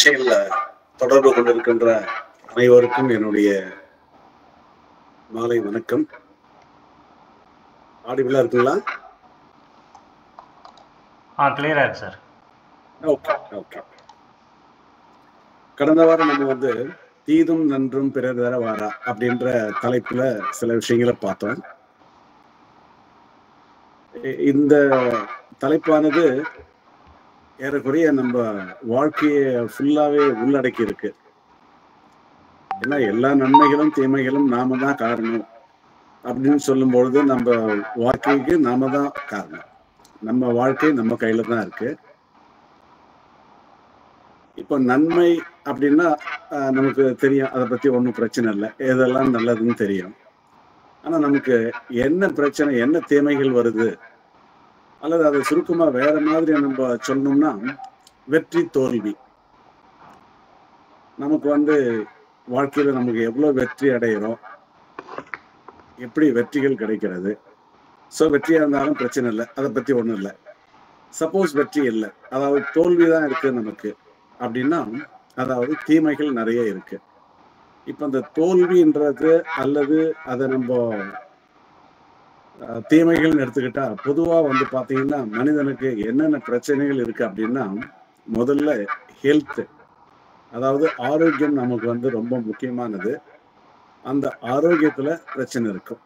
நிகழ்ச்சியில் தொடர்பு கொண்டிருக்கின்ற அனைவருக்கும் என்னுடைய மாலை வணக்கம். ஆடிபிளா இருக்குங்களா? கிளியரா இருக்கு சார். Okay okay. கடந்த வாரம் நம்ம தீதும் நன்றும் பிறர் தர வாரா அப்படின்ற தலைப்புல சில விஷயங்களை பார்த்தோம். இந்த தலைப்பானது ஏறக்குறைய நம்ம வாழ்க்கையை ஃபுல்லாவே உள்ளடக்கி இருக்கு. ஏன்னா எல்லா நன்மைகளும் தீமைகளும் நாம தான் காரணம் அப்படின்னு சொல்லும் பொழுது நம்ம வாழ்க்கைக்கு நாம தான் காரணம். நம்ம வாழ்க்கை நம்ம கையில தான் இருக்கு. இப்போ நன்மை அப்படின்னா நமக்கு தெரியும், அதை பத்தி ஒன்றும் பிரச்சனை இல்லை, எதெல்லாம் நல்லதுன்னு தெரியும். ஆனா நமக்கு என்ன பிரச்சனை, என்ன தீமைகள் வருது, அல்லது அதை சுருக்கமா வேற மாதிரி நம்ம சொல்லணும்னா வெற்றி தோல்வி. நமக்கு வாழ்க்கையில நமக்கு எவ்வளவு வெற்றி அடைகிறோம், எப்படி வெற்றிகள் கிடைக்கிறது. ஸோ வெற்றியா இருந்தாலும் பிரச்சனை இல்லை, அதை பத்தி ஒன்றும் இல்லை. சப்போஸ் வெற்றி இல்லை, அதாவது தோல்விதான் இருக்கு நமக்கு அப்படின்னா, அதாவது தீமைகள் நிறைய இருக்கு. இப்ப அந்த தோல்வின்றது அல்லது அதை நம்ம தீமைகள்னு எடுத்துக்கிட்டா, பொதுவா பாத்தீங்கன்னா மனிதனுக்கு என்னென்ன பிரச்சனைகள் இருக்கு அப்படின்னா, முதல்ல ஹெல்த், அதாவது ஆரோக்கியம் நமக்கு ரொம்ப முக்கியமானது. அந்த ஆரோக்கியத்துல பிரச்சனை இருக்கும்.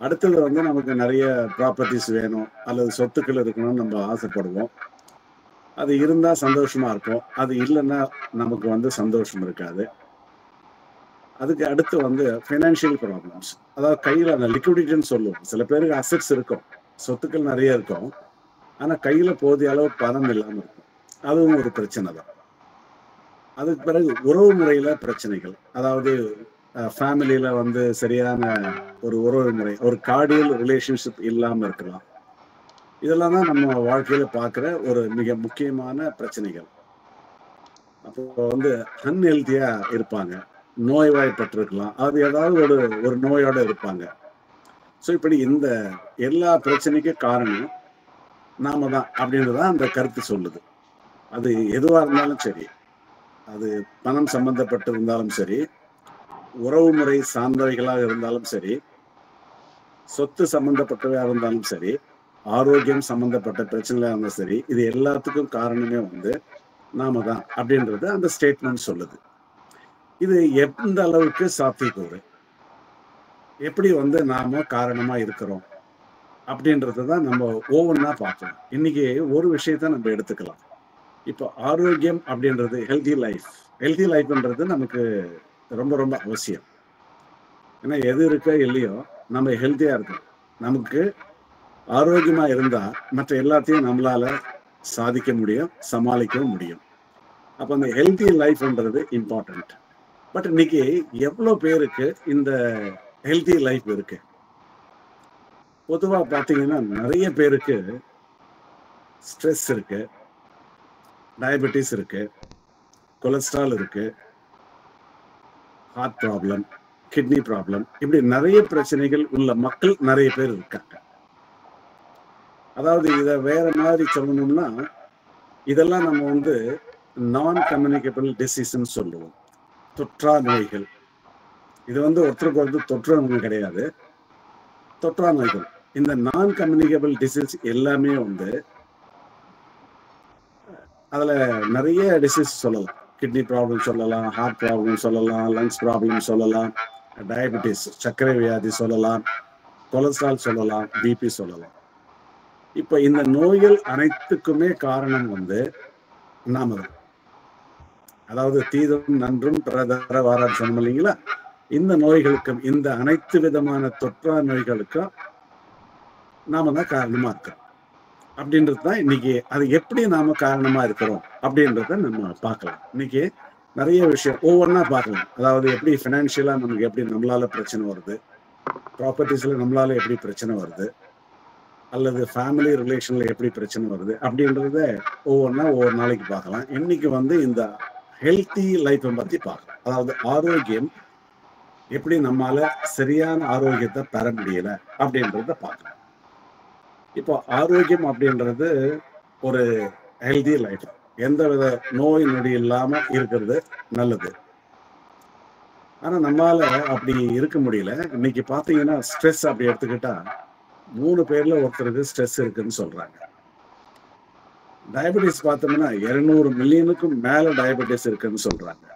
அடுத்தது நமக்கு நிறைய ப்ராப்பர்ட்டிஸ் வேணும் அல்லது சொத்துக்கள் இருக்கணும்னு நம்ம ஆசைப்படுவோம். அது இருந்தா சந்தோஷமா இருக்கும், அது இல்லைன்னா நமக்கு சந்தோஷம் இருக்காது. அதுக்கு அடுத்து ஃபைனான்சியல் ப்ராப்ளம்ஸ், அதாவது கையில அந்த லிக்விடிட்டின்னு சொல்லுவோம். சில பேருக்கு அசெட்ஸ் இருக்கும், சொத்துக்கள் நிறைய இருக்கும், ஆனா கையில போதிய அளவு பணம் இல்லாம இருக்கும். அதுவும் ஒரு பிரச்சனை தான். அதுக்கு பிறகு உறவு முறையில பிரச்சனைகள், அதாவது ஃபேமிலியில சரியான ஒரு உறவு முறை, ஒரு கார்டியல் ரிலேஷன்ஷிப் இல்லாம இருக்கலாம். இதெல்லாம் தான் நம்ம வாழ்க்கையில பார்க்குற ஒரு மிக முக்கியமான பிரச்சனைகள். அப்போ அன்ஹெல்தியா இருப்பாங்க, நோய்வாய்ப்பட்டிருக்கலாம், அது ஏதாவது ஒரு நோயோட இருப்பாங்க. ஸோ இப்படி இந்த எல்லா பிரச்சனைக்கும் காரணம் நாம தான் அப்படின்றதான் அந்த கருத்து சொல்லுது. அது எதுவா இருந்தாலும் சரி, அது பணம் சம்பந்தப்பட்டு இருந்தாலும் சரி, உறவு முறை சார்ந்தவைகளாக இருந்தாலும் சரி, சொத்து சம்பந்தப்பட்டவையாக இருந்தாலும் சரி, ஆரோக்கியம் சம்பந்தப்பட்ட பிரச்சனைகளாக இருந்தாலும் சரி, இது எல்லாத்துக்கும் காரணமே நாம தான் அப்படின்றது அந்த ஸ்டேட்மெண்ட் சொல்லுது. இது எந்த அளவுக்கு சாத்தியக்கூறு, எப்படி நாம காரணமா இருக்கிறோம் அப்படின்றத தான் நம்ம ஒவ்வொன்றா பார்க்கணும். இன்னைக்கு ஒரு விஷயத்த நம்ம எடுத்துக்கலாம். இப்போ ஆரோக்கியம் அப்படின்றது ஹெல்தி லைஃப்ன்றது நமக்கு ரொம்ப ரொம்ப அவசியம். ஏன்னா எது இருக்கோ இல்லையோ, நம்ம ஹெல்த்தியா இருக்கணும். நமக்கு ஆரோக்கியமா இருந்தா மற்ற எல்லாத்தையும் நம்மளால சாதிக்க முடியும், சமாளிக்கவும் முடியும். அப்போ அந்த ஹெல்தி லைஃப்ன்றது இம்பார்ட்டன்ட். பட் இன்னைக்கு எவ்வளவு பேருக்கு இந்த ஹெல்தி லைஃப் இருக்கு? பொதுவா பாத்தீங்கன்னா நிறைய பேருக்கு ஸ்ட்ரெஸ் இருக்கு, டயபெட்டிஸ் இருக்கு, கொலஸ்ட்ரால் இருக்கு, ஹார்ட் ப்ராப்ளம், கிட்னி ப்ராப்ளம், இப்படி நிறைய பிரச்சனைகள் உள்ள மக்கள் நிறைய பேர் இருக்காங்க. அதாவது இதை வேற மாதிரி சொல்லணும்னா, இதெல்லாம் நம்ம நான் கம்யூனிகபிள் டிசீஸ்ன்னு சொல்லுவோம், தொற்றா நோய்கள். இது ஒருத்தருக்கு தொற்று நோய் கிடையாது, தொற்றா நோய்கள். இந்த நான் கம்யூனிகபிள் டிசீஸ் எல்லாமே அதுல நிறைய டிசீஸ் சொல்லலாம். கிட்னி ப்ராப்ளம் சொல்லலாம், ஹார்ட் ப்ராப்ளம் சொல்லலாம், லங்ஸ் ப்ராப்ளம் சொல்லலாம், டயபெட்டிஸ் சர்க்கரை வியாதி சொல்லலாம், கொலஸ்ட்ரால் சொல்லலாம், பிபி சொல்லலாம். இப்ப இந்த நோய்கள் அனைத்துக்குமே காரணம் நாம தான். அதாவது தீதும் நன்றும் பிறதர வாரான்னு சொன்னோம் இல்லைங்களா? இந்த நோய்களுக்கும், இந்த அனைத்து விதமான தொற்றா நோய்களுக்கும் நாம தான் காரணமா இருக்கோம் அப்படின்றது தான் இன்னைக்கு. அது எப்படி நாம காரணமா இருக்கிறோம் அப்படின்றத நம்ம பார்க்கலாம். இன்னைக்கு நிறைய விஷயம் ஒவ்வொன்றா பார்க்கலாம். அதாவது எப்படி ஃபினான்ஷியலா நமக்கு எப்படி நம்மளால பிரச்சனை வருது, ப்ராப்பர்ட்டிஸ்ல நம்மளால எப்படி பிரச்சனை வருது, அல்லது ஃபேமிலி ரிலேஷன்ல எப்படி பிரச்சனை வருது அப்படின்றத ஒவ்வொன்றா ஒவ்வொரு நாளைக்கு பார்க்கலாம். இன்னைக்கு இந்த ஹெல்த்தி லைஃப்பை பத்தி பார்க்கலாம். அதாவது ஆரோக்கியம், எப்படி நம்மால சரியான ஆரோக்கியத்தை பெற முடியல அப்படின்றத பார்க்கலாம். இப்போ ஆரோக்கியம் அப்படின்றது ஒரு ஹெல்தி லைஃப். எந்தவித நோய் நொடி இல்லாம இருக்கிறது நல்லது. ஆனா நம்மால அப்படி இருக்க முடியல. இன்னைக்கு பாத்தீங்கன்னா ஸ்ட்ரெஸ் அப்படி எடுத்துக்கிட்டா 3 பேர்ல ஒருத்தருக்கு ஸ்ட்ரெஸ் இருக்குன்னு சொல்றாங்க. டயபெட்டிஸ் பார்த்தோம்னா 200 மில்லியனுக்கும் மேல டயபெட்டிஸ் இருக்குன்னு சொல்றாங்க.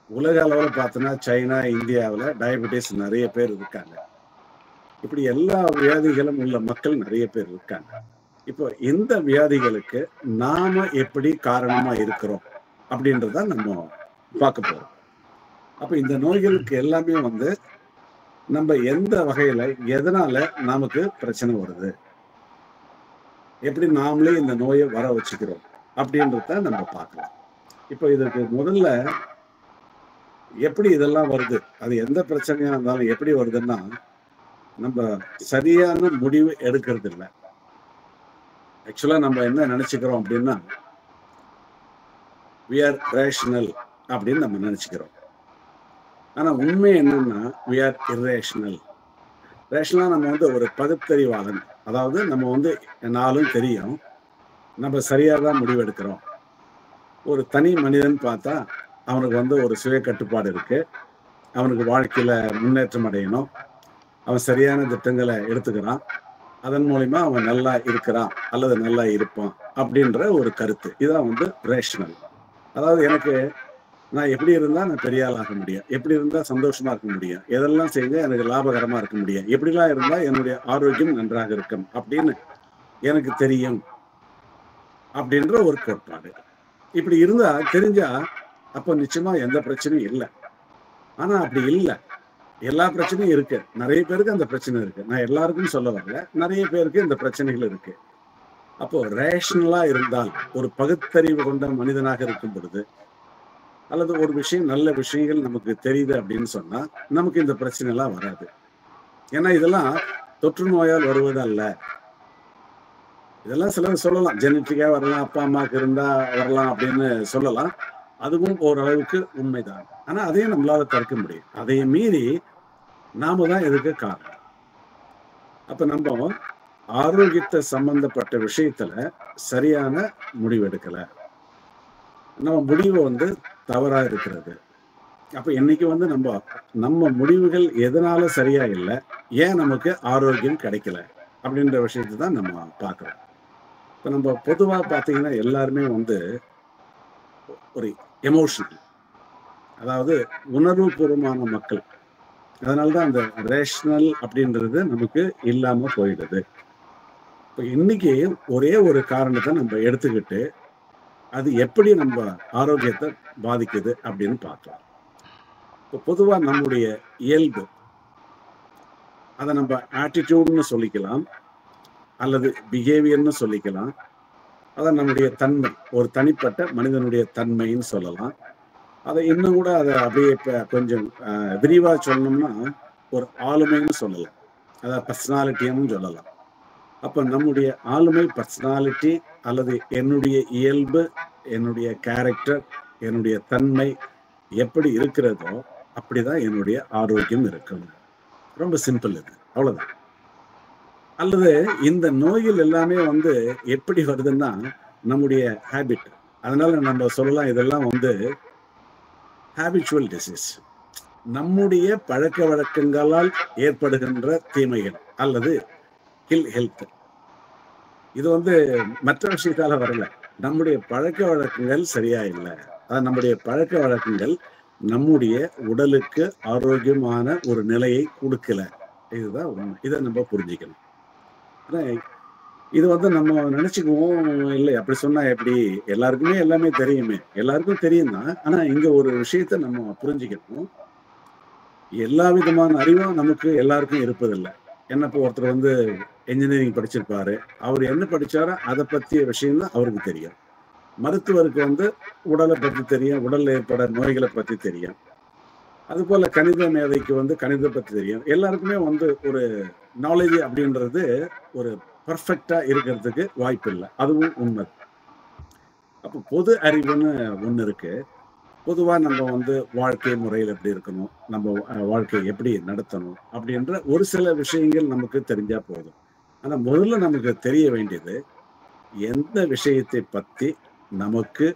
உலக அளவுல பார்த்தோம்னா சைனா, இந்தியாவுல டயபெட்டிஸ் நிறைய பேர் இருக்காங்க. இப்படி எல்லா வியாதிகளும் உள்ள மக்கள் நிறைய பேர் இருக்காங்க. இப்போ இந்த வியாதிகளுக்கு நாம எப்படி காரணமா இருக்கிறோம் அப்படின்றத நம்ம பார்க்க போறோம். அப்ப இந்த நோய்களுக்கு எல்லாமே வந்து நம்ம எந்த வகையில எதனால நமக்கு பிரச்சனை வருது, எப்படி நாமளே இந்த நோயை வர வச்சுக்கிறோம் அப்படின்றத நம்ம பார்க்கலாம். இப்போ இதுக்கு முதல்ல எப்படி இதெல்லாம் வருது, அது எந்த பிரச்சனையா இருந்தாலும் எப்படி வருதுன்னா, நம்ம சரியான முடிவு எடுக்கிறது இல்லை. ஆக்சுவலா நம்ம என்ன நினைச்சுக்கிறோம் அப்படின்னா, we are rational அப்படின்னு நம்ம நினைச்சுக்கிறோம். ஆனா உண்மை என்னன்னா we are irrational. ரேஷனலா நம்ம வந்து ஒரு பகுத்தறிவாளன், அதாவது நம்ம வந்து நாளும் தெரியும், நம்ம சரியா தான் முடிவெடுக்கிறோம். ஒரு தனி மனிதன் பார்த்தா அவனுக்கு வந்து ஒரு சுய கட்டுப்பாடு இருக்கு, அவனுக்கு வாழ்க்கையில முன்னேற்றம் அடையணும், அவன் சரியான திட்டங்களை எடுத்துக்கிறான், அதன் மூலியமா அவன் நல்லா இருக்கிறான் அல்லது நல்லா இருப்பான் அப்படின்ற ஒரு கருத்து. இதான் வந்து ரேஷனல். அதாவது எனக்கு நான் எப்படி இருந்தா நான் பெரிய ஆள் ஆக முடியும், எப்படி இருந்தா சந்தோஷமா இருக்க முடியும், எதெல்லாம் செஞ்சா எனக்கு லாபகரமா இருக்க முடியும், எப்படிலாம் இருந்தா என்னுடைய ஆரோக்கியம் நன்றாக இருக்கும் அப்படின்னு எனக்கு தெரியும் அப்படின்ற ஒரு கோட்பாடு. இப்படி இருந்தா தெரிஞ்சா அப்போ நிச்சயமா எந்த பிரச்சனையும் இல்லை. ஆனா அப்படி இல்லை. எல்லா பிரச்சனையும் இருக்கு. நிறைய பேருக்கு அந்த பிரச்சனை இருக்கு. நான் எல்லாருக்கும் சொல்ல வரல, நிறைய பேருக்கு இந்த பிரச்சனைகள் இருக்கு. அப்போ ரேஷனலா இருந்தால், ஒரு பகுத்தறிவு கொண்ட மனிதனாக இருக்கும் பொழுது, அல்லது ஒரு விஷயம் நல்ல விஷயங்கள் நமக்கு தெரியுது அப்படின்னு சொன்னா நமக்கு இந்த பிரச்சனை எல்லாம் வராது. ஏன்னா இதெல்லாம் தொற்று நோயால் வருவது அல்ல. இதெல்லாம் சிலர் சொல்லலாம், ஜெனட்டிக்கா வரலாம், அப்பா அம்மாவுக்கு இருந்தா வரலாம் அப்படின்னு சொல்லலாம். அதுவும் ஓரளவுக்கு உண்மைதான். ஆனா அதையும் நம்மளால தடுக்க முடியும். அதையே மீறி நாம தான் இதுக்கு காரணம். அப்ப நம்ம ஆரோக்கியத்தை சம்பந்தப்பட்ட விஷயத்துல சரியான முடிவு எடுக்கல, நம்ம முடிவு வந்து தவறா இருக்கிறது. அப்ப இன்னைக்கு வந்து நம்ம முடிவுகள் எதனால சரியா இல்லை, ஏன் நமக்கு ஆரோக்கியம் கிடைக்கல அப்படின்ற விஷயத்தை தான் நம்ம பார்க்கிறோம். இப்ப நம்ம பொதுவா பார்த்தீங்கன்னா எல்லாருமே வந்து ஒரு எமோஷனல், அதாவது உணர்வு பூர்வமான மக்கள். அதனாலதான் அந்த ரேஷனல் அப்படின்றது நமக்கு இல்லாம போயிடுது. இப்ப இன்னைக்கு ஒரே ஒரு காரணத்தை நம்ம எடுத்துக்கிட்டு அது எப்படி நம்ம ஆரோக்கியத்தை பாதிக்குது அப்படின்னு பார்க்கலாம். இப்போ பொதுவா நம்முடைய இயல்பு, அதை நம்ம ஆட்டிடியூட்னு சொல்லிக்கலாம் அல்லது பிஹேவியர்னு சொல்லிக்கலாம். அதான் நம்முடைய தன்மை, ஒரு தனிப்பட்ட மனிதனுடைய தன்மைன்னு சொல்லலாம். அதை இன்னும் கூட அதை அப்படியே கொஞ்சம் விரிவா சொல்லணும்னா ஒரு ஆளுமைன்னு சொல்லலாம், அதாவது பர்சனாலிட்டின்னு சொல்லலாம். அப்ப நம்முடைய ஆளுமை, பர்சனாலிட்டி அல்லது என்னுடைய இயல்பு, என்னுடைய கேரக்டர், என்னுடைய தன்மை எப்படி இருக்கிறதோ அப்படிதான் என்னுடைய ஆரோக்கியம் இருக்கும். ரொம்ப சிம்பிள் இது, அவ்வளவுதான். அல்லது இந்த நோய்கள் எல்லாமே வந்து எப்படி வருதுன்னா நம்முடைய ஹேபிட். அதனால நம்ம சொல்லலாம் இதெல்லாம் வந்து ஹேபிச்சுவல் டிசீஸ், நம்முடைய பழக்க வழக்கங்களால் ஏற்படுகின்ற தீமைகள் அல்லது இல் ஹெல்த். இது வந்து மற்ற விஷயத்தால வரல, நம்முடைய பழக்க வழக்கங்கள் சரியா இல்லை. அதான் நம்முடைய பழக்க வழக்கங்கள் நம்முடைய உடலுக்கு ஆரோக்கியமான ஒரு நிலையை கொடுக்கல. இதுதான் உண்மை. இதை நம்ம புரிஞ்சுக்கணும். இது வந்து நம்ம நினைச்சுக்குவோம், இல்லை அப்படி சொன்னா எப்படி, எல்லாருக்குமே எல்லாமே தெரியுமே, எல்லாருக்கும் தெரியும் தான். ஆனா இங்க ஒரு விஷயத்த நம்ம புரிஞ்சுக்கணும், எல்லா விதமான அறிவும் நமக்கு எல்லாருக்கும் இருப்பதில்லை. என்ன இப்போ ஒருத்தர் வந்து என்ஜினியரிங் படிச்சிருப்பாரு, அவர் என்ன படிச்சாரோ அதை பற்றிய விஷயம் தான் அவருக்கு தெரியும். மருத்துவருக்கு வந்து உடலை பற்றி தெரியும், உடல்ல ஏற்பட நோய்களை பற்றி தெரியும். அதுபோல கணித மேதைக்கு வந்து கணிதத்தை பற்றி தெரியும். எல்லாருக்குமே வந்து ஒரு நாலேஜ் அப்படின்றது ஒரு பர்ஃபெக்டா இருக்கிறதுக்கு வாய்ப்பு இல்லை, அதுவும் உண்மை. அப்போ பொது அறிவுன்னு ஒண்ணு இருக்கு. பொதுவா நம்ம வந்து வாழ்க்கை முறையில் எப்படி இருக்கணும், நம்ம வாழ்க்கையை எப்படி நடத்தணும் அப்படின்ற ஒரு சில விஷயங்கள் நமக்கு தெரிஞ்சா போதும். ஆனா முதல்ல நமக்கு தெரிய வேண்டியது எந்த விஷயத்தை பத்தி நமக்கு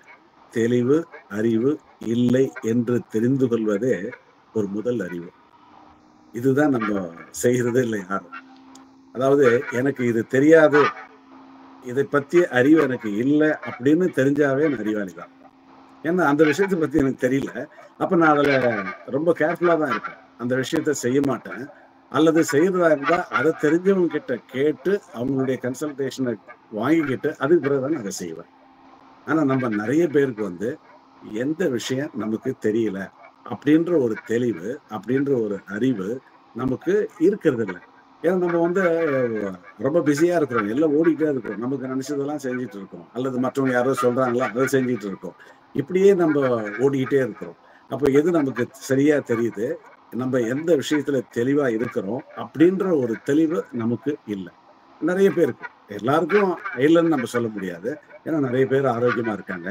தெளிவு, அறிவு இல்லை என்று தெரிந்து கொள்வதே ஒரு முதல் அறிவு. இதுதான் நம்ம செய்யறதே இல்லை யாரும். அதாவது எனக்கு இது தெரியாது, இதை பத்திய அறிவு எனக்கு இல்லை அப்படின்னு தெரிஞ்சாவே நான் அறிவாளி தான். ஏன்னா அந்த விஷயத்தை பத்தி எனக்கு தெரியல. அப்ப நான் அதுல ரொம்ப கேர்ஃபுல்லா தான் இருப்பேன். அந்த விஷயத்த செய்ய மாட்டேன். அல்லது செய்யறதா இருந்தா அதை தெரிஞ்சவங்க கிட்ட கேட்டு அவங்களுடைய கன்சல்டேஷனை வாங்கிக்கிட்டு அதுக்கு பிறகுதான் அதை செய்வேன். ஆனா நம்ம நிறைய பேருக்கு வந்து எந்த விஷயம் நமக்கு தெரியல அப்படின்ற ஒரு தெளிவு, அப்படின்ற ஒரு அறிவு நமக்கு இருக்கிறது இல்லை. ஏன்னா நம்ம வந்து ரொம்ப பிஸியா இருக்கிறோம், எல்லாம் ஓடிக்கிட்டே இருக்கிறோம், நமக்கு நினைச்சதெல்லாம் செஞ்சுட்டு இருக்கோம், அல்லது மற்றவங்க யாரோ சொல்றாங்களா அதை செஞ்சுட்டு இருக்கோம். இப்படியே நம்ம ஓடிக்கிட்டே இருக்கிறோம். அப்போ எது நமக்கு சரியா தெரியுது, நம்ம எந்த விஷயத்துல தெளிவா இருக்கிறோம் அப்படின்ற ஒரு தெளிவு நமக்கு இல்லை. நிறைய பேருக்கு, எல்லாருக்கும் இல்லைன்னு நம்ம சொல்ல முடியாது. ஏன்னா நிறைய பேர் ஆரோக்கியமா இருக்காங்க,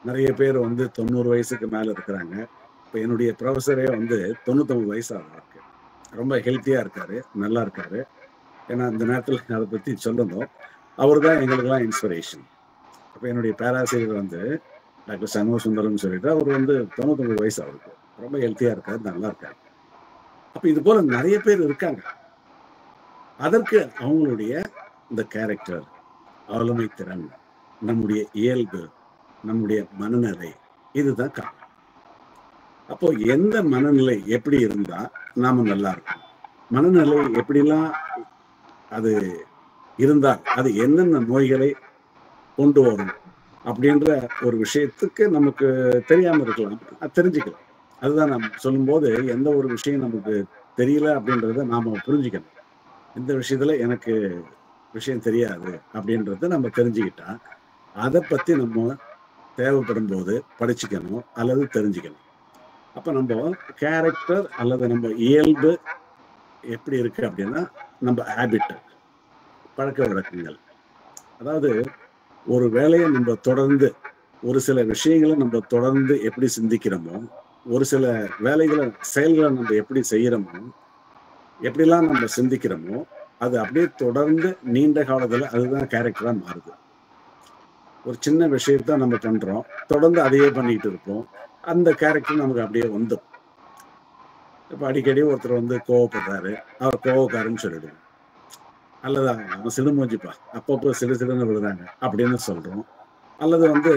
நிறைய பேர் வந்து 90 வயசுக்கு மேல இருக்கிறாங்க. இப்போ என்னுடைய ப்ரொஃபஸரே வந்து 99 வயசு இருக்கு, ரொம்ப ஹெல்த்தியா இருக்காரு, நல்லா இருக்காரு. ஏன்னா இந்த நேரத்தில் அதை பத்தி சொல்லணும். அவர் தான் எங்களுக்கெல்லாம் இன்ஸ்பிரேஷன். அப்போ என்னுடைய பேராசிரியர் வந்து டாக்டர் சண்முக சுந்தரம் சொல்லிட்டு, அவர் வந்து 99 வயசு அவருக்கு, ரொம்ப ஹெல்த்தியா இருக்காரு, நல்லா இருக்காரு. அப்ப இது போல நிறைய பேர் இருக்காங்க. அதற்கு அவங்களுடைய இந்த கேரக்டர், ஆளுமை திறன், நம்முடைய இயல்பு, நம்முடைய மனநிலை, இதுதான் காரணம். அப்போ எந்த மனநிலை எப்படி இருந்தா நாம நல்லா இருக்கும், மனநிலை எப்படிலாம் அது இருந்தால் அது என்னென்ன நோய்களை கொண்டு வரும் அப்படின்ற ஒரு விஷயத்துக்கு நமக்கு தெரியாம இருக்கலாம், தெரிஞ்சுக்கலாம். அதுதான் நம்ம சொல்லும்போது, எந்த ஒரு விஷயம் நமக்கு தெரியல அப்படின்றத நாம புரிஞ்சுக்கணும். இந்த விஷயத்துல எனக்கு விஷயம் தெரியாது அப்படின்றத நம்ம தெரிஞ்சுக்கிட்டா அதை பத்தி நம்ம தேவைப்படும் போது படிச்சுக்கணும் அல்லது தெரிஞ்சுக்கணும். அப்ப நம்ம கேரக்டர் அல்லது நம்ம இயல்பு எப்படி இருக்கு அப்படின்னா, நம்ம ஹேபிட், பழக்க வழக்கங்கள். அதாவது ஒரு வேலையை நம்ம தொடர்ந்து, ஒரு சில விஷயங்களை நம்ம தொடர்ந்து எப்படி சிந்திக்கிறோமோ, ஒரு சில வேலைகளை செயல்களை நம்ம எப்படி செய்யறோமோ, எப்படிலாம் நம்ம சிந்திக்கிறோமோ, அது அப்படியே தொடர்ந்து நீண்ட காலத்துல அதுதான் கேரக்டரா மாறுது. ஒரு சின்ன விஷயத்த நம்ம பண்றோம், தொடர்ந்து அதையே பண்ணிட்டு இருப்போம், அந்த கேரக்டர் நமக்கு அப்படியே வந்துடும். இப்ப அடிக்கடி ஒருத்தர் வந்து கோவப்படுறாரு, அவர் கோவக்காரன்னு சொல்லிடுவோம். அல்லது அவன் சிடுமூஞ்சிப்பா, அப்பப்போ சிடு சிடுன்னு விழுறாங்க அப்படின்னு சொல்றோம். அல்லது வந்து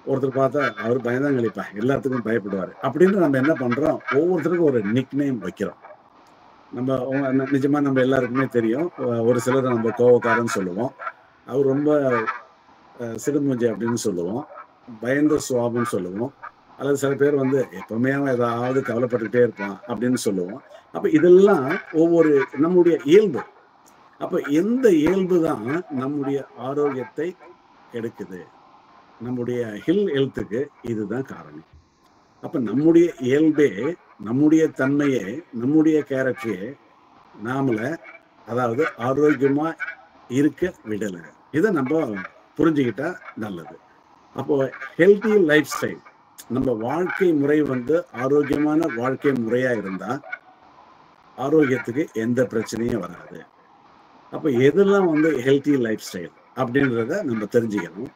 ஒருத்தர் பார்த்தா அவர் பயந்தாங்களிப்பா, எல்லாத்துக்கும் பயப்படுவாரு அப்படின்னு நம்ம என்ன பண்றோம், ஒவ்வொருத்தருக்கும் ஒரு நிக் நேம் வைக்கிறோம். நம்ம நிஜமா நம்ம எல்லாருக்குமே தெரியும், ஒரு சிலர் நம்ம கோவக்காரன்னு சொல்லுவோம், அவர் ரொம்ப சிடுமூஞ்சி அப்படின்னு சொல்லுவோம், பயந்த சுவாபம்னு சொல்லுவோம், அல்லது சில பேர் வந்து எப்பவுமே அவன் ஏதாவது கவலைப்பட்டுக்கிட்டே இருப்பான் அப்படின்னு சொல்லுவோம். அப்ப இதெல்லாம் ஒவ்வொரு நம்முடைய இயல்பு. அப்ப எந்த இயல்பு தான் நம்முடைய ஆரோக்கியத்தை கெடுக்குது, நம்முடைய ஹெல்த்துக்கு இதுதான் காரணம். அப்ப நம்முடைய இயல்பே, நம்முடைய தன்மையே, நம்முடைய கேரக்டரே நாமள அதாவது ஆரோக்கியமா இருக்க விடல. இதை நம்ம புரிஞ்சுக்கிட்டா நல்லது. அப்போ ஹெல்தி லைஃப் ஸ்டைல், நம்ம வாழ்க்கை முறை வந்து ஆரோக்கியமான வாழ்க்கை முறையா இருந்தா ஆரோக்கியத்துக்கு எந்த பிரச்சனையும் வராது. அப்ப எதெல்லாம் வந்து ஹெல்தி லைஃப் ஸ்டைல் அப்படின்றத நம்ம தெரிஞ்சுக்கணும்.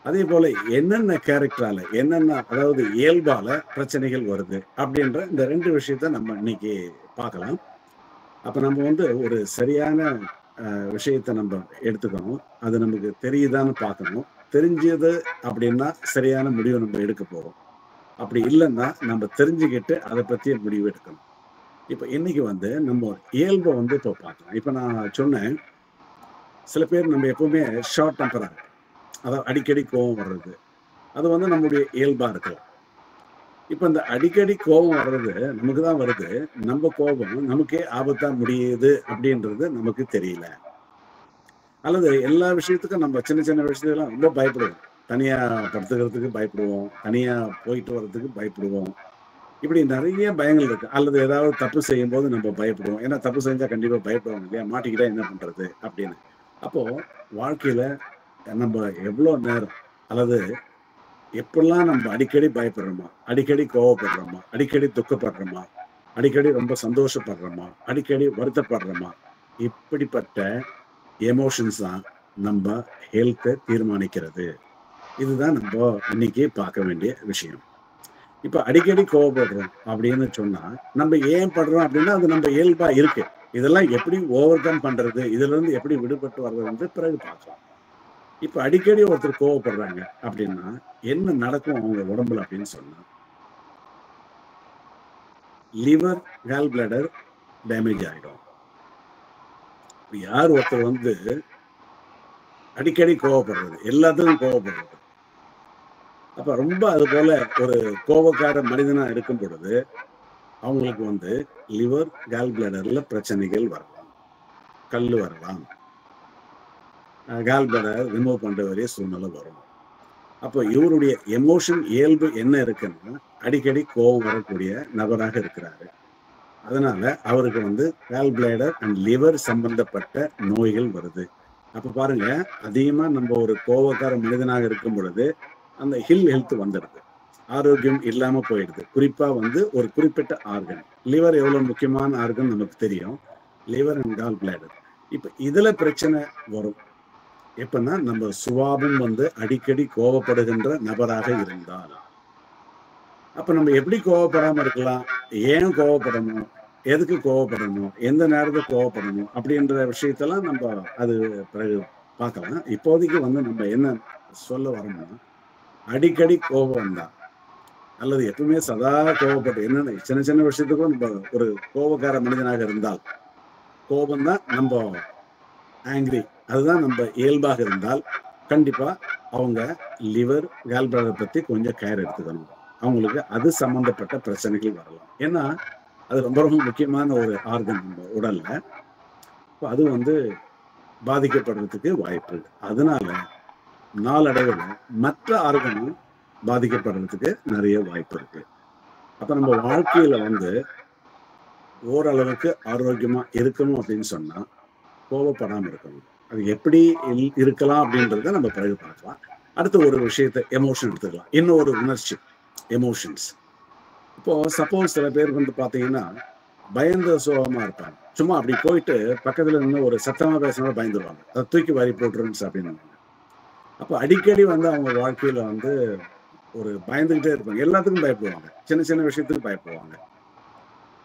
அதே போல என்னென்ன கேரக்டரால, என்னென்ன அதாவது இயல்பால பிரச்சனைகள் வருது அப்படின்ற இந்த 2 விஷயத்த நம்ம இன்னைக்கு பார்க்கலாம். அப்ப நம்ம வந்து ஒரு சரியான விஷயத்த நம்ம எடுத்துக்கணும். அது நமக்கு தெரியுதான்னு பார்க்கணும். தெரிஞ்சது அப்படின்னா சரியான முடிவை நம்ம எடுக்க போறோம். அப்படி இல்லைன்னா நம்ம தெரிஞ்சுக்கிட்டு அதை பத்திய முடிவு எடுக்கணும். இப்ப இன்னைக்கு வந்து நம்ம இயல்பை வந்து இப்போ பார்க்கலாம். இப்ப நான் சொன்னேன், சில பேர் நம்ம எப்பவுமே ஷார்ட் டெம்பரா இருக்கு, அதாவது அடிக்கடி கோபம் வர்றது, அது வந்து நம்முடைய இயல்பா இருக்கலாம். இப்ப இந்த அடிக்கடி கோபம் வர்றது நமக்கு தான் வருது, நம்ம கோபம் நமக்கே ஆபத்தா முடியுது அப்படின்றது நமக்கு தெரியல. அல்லது எல்லா விஷயத்துக்கும் நம்ம சின்ன சின்ன விஷயத்துக்கெல்லாம் ரொம்ப பயப்படுவோம். தனியா படுத்துக்கிறதுக்கு பயப்படுவோம், தனியா போயிட்டு வர்றதுக்கு பயப்படுவோம். இப்படி நிறைய பயங்கள் இருக்கு. அல்லது ஏதாவது தப்பு செய்யும் போது நம்ம பயப்படுவோம், ஏன்னா தப்பு செஞ்சா கண்டிப்பா பயப்படுவாங்க இல்லையா, மாட்டிக்கிட்டா என்ன பண்றது அப்படின்னு. அப்போ வாழ்க்கையில நம்ம எவ்வளவு நேரம் அல்லது எப்பெல்லாம் நம்ம அடிக்கடி பயப்படுறோமா, அடிக்கடி கோவப்படுறோமா, அடிக்கடி துக்கப்படுறோமா, அடிக்கடி ரொம்ப சந்தோஷப்படுறோமா, அடிக்கடி வருத்தப்படுறோமா, இப்படிப்பட்ட எமோஷன்ஸ் தான் நம்ம ஹெல்த்தை தீர்மானிக்கிறது. இதுதான் நம்ம இன்னைக்கு பார்க்க வேண்டிய விஷயம். இப்ப அடிக்கடி கோவப்படுறோம் அப்படின்னு சொன்னா, நம்ம ஏன் படுறோம் அப்படின்னா, அது நம்ம இயல்பா இருக்கு. இதெல்லாம் எப்படி ஓவர் கம் பண்றது? இதுல இருந்து எப்படி விடுபட்டு வர்றதுன்னு பிறகு பார்க்கலாம். இப்ப அடிக்கடி ஒருத்தர் கோவப்படுறாங்க அப்படின்னா, என்ன நடக்கும் அவங்க உடம்புல அப்படின்னு சொன்னா, லிவர், கால் பிளாடர் டேமேஜ் ஆயிடும். யார் ஒருத்தர் வந்து அடிக்கடி கோவப்படுறது, எல்லாத்துக்கும் கோவப்படுறது, அப்ப ரொம்ப அது போல ஒரு கோபக்கார மனிதனா இருக்கும் பொழுது, அவங்களுக்கு வந்து லிவர், கால் பிளாடர்ல பிரச்சனைகள் வரலாம். கல்லு வரலாம். கால் பிளாடர் ரிமூவ் பண்ற வேண்டிய சூழ்நிலை வரும். அப்போ இவருடைய எமோஷன் இயல்பு என்ன இருக்குன்னா, அடிக்கடி கோபம் வரக்கூடிய நபராக இருக்கிறாரு. அதனால அவருக்கு வந்து கால் பிளாடர் அண்ட் லிவர் சம்பந்தப்பட்ட நோய்கள் வருது. அப்ப பாருங்க, அதிகமா நம்ம ஒரு கோபக்கார மனிதனாக இருக்கும் பொழுது, அந்த ஹெல்த் வந்துடுது. ஆரோக்கியம் இல்லாம போயிடுது. குறிப்பா வந்து ஒரு குறிப்பிட்ட ஆர்கன். லிவர் எவ்வளவு முக்கியமான ஆர்கன் நமக்கு தெரியும். Liver and gall bladder. இப்ப இதுல பிரச்சனை வரும். எப்பன்னா நம்ம சுபாவம் வந்து அடிக்கடி கோபப்படுகின்ற நபராக இருந்தால். அப்ப நம்ம எப்படி கோவப்படாம இருக்கலாம்? ஏன் கோவப்படணும்? எதுக்கு கோவப்படணும்? எந்த நேரத்துல கோவப்படணும்? அப்படின்ற விஷயத்தெல்லாம் நம்ம அது பிறகு பார்க்கலாம். இப்போதைக்கு வந்து நம்ம என்ன சொல்ல வரோம்னா, அடிக்கடி கோபம் வந்தா அல்லது எப்பவுமே சதா கோவப்பட்டு என்னென்ன சின்ன சின்ன விஷயத்துக்கும் நம்ம ஒரு கோபக்கார மனிதனாக இருந்தால், கோபம் தான் நம்ம ஆங்கிரி, அதுதான் நம்ம இயல்பாக இருந்தால், கண்டிப்பா அவங்க லிவர், கால் பிளாடர் பத்தி கொஞ்சம் கேர் எடுத்துக்கணும். அவங்களுக்கு அது சம்பந்தப்பட்ட பிரச்சனைகள் வரலாம். ஏன்னா, அது ரொம்ப ரொம்ப முக்கியமான ஒரு ஆர்கன் நம்ம உடல்ல. அப்ப அது வந்து பாதிக்கப்படுறதுக்கு வாய்ப்பு இருக்கு. அதனால நாளடைவுல மற்ற ஆர்கனும் பாதிக்கப்படுறதுக்கு நிறைய வாய்ப்பு இருக்கு. அப்ப நம்ம வாழ்க்கையில வந்து ஓரளவுக்கு ஆரோக்கியமா இருக்கணும் அப்படின்னு சொன்னா, கோபப்படாம இருக்கணும். அது எப்படி இருக்கலாம் அப்படின்றத நம்ம பிறகு பார்க்கலாம். அடுத்த ஒரு விஷயத்த எமோஷன் எடுத்துக்கலாம். இன்னொரு உணர்ச்சி, எமோஷன்ஸ். இப்போ சப்போஸ் சில பேர் வந்து பார்த்தீங்கன்னா, பயந்த சுபாவமா இருப்பாங்க. சும்மா அப்படி போயிட்டு பக்கத்துல நின்னு ஒரு சத்தமா பேசினாலும் பயந்துருவாங்க. அத தூக்கி வாரி போட்டுருந்துச்சு அப்படின்னுவாங்க. அப்ப அடிக்கடி வந்து அவங்க வாழ்க்கையில வந்து ஒரு பயந்துகிட்டே இருப்பாங்க. எல்லாத்துக்கும் பயப்படுவாங்க. சின்ன சின்ன விஷயத்துக்கு பயப்படுவாங்க.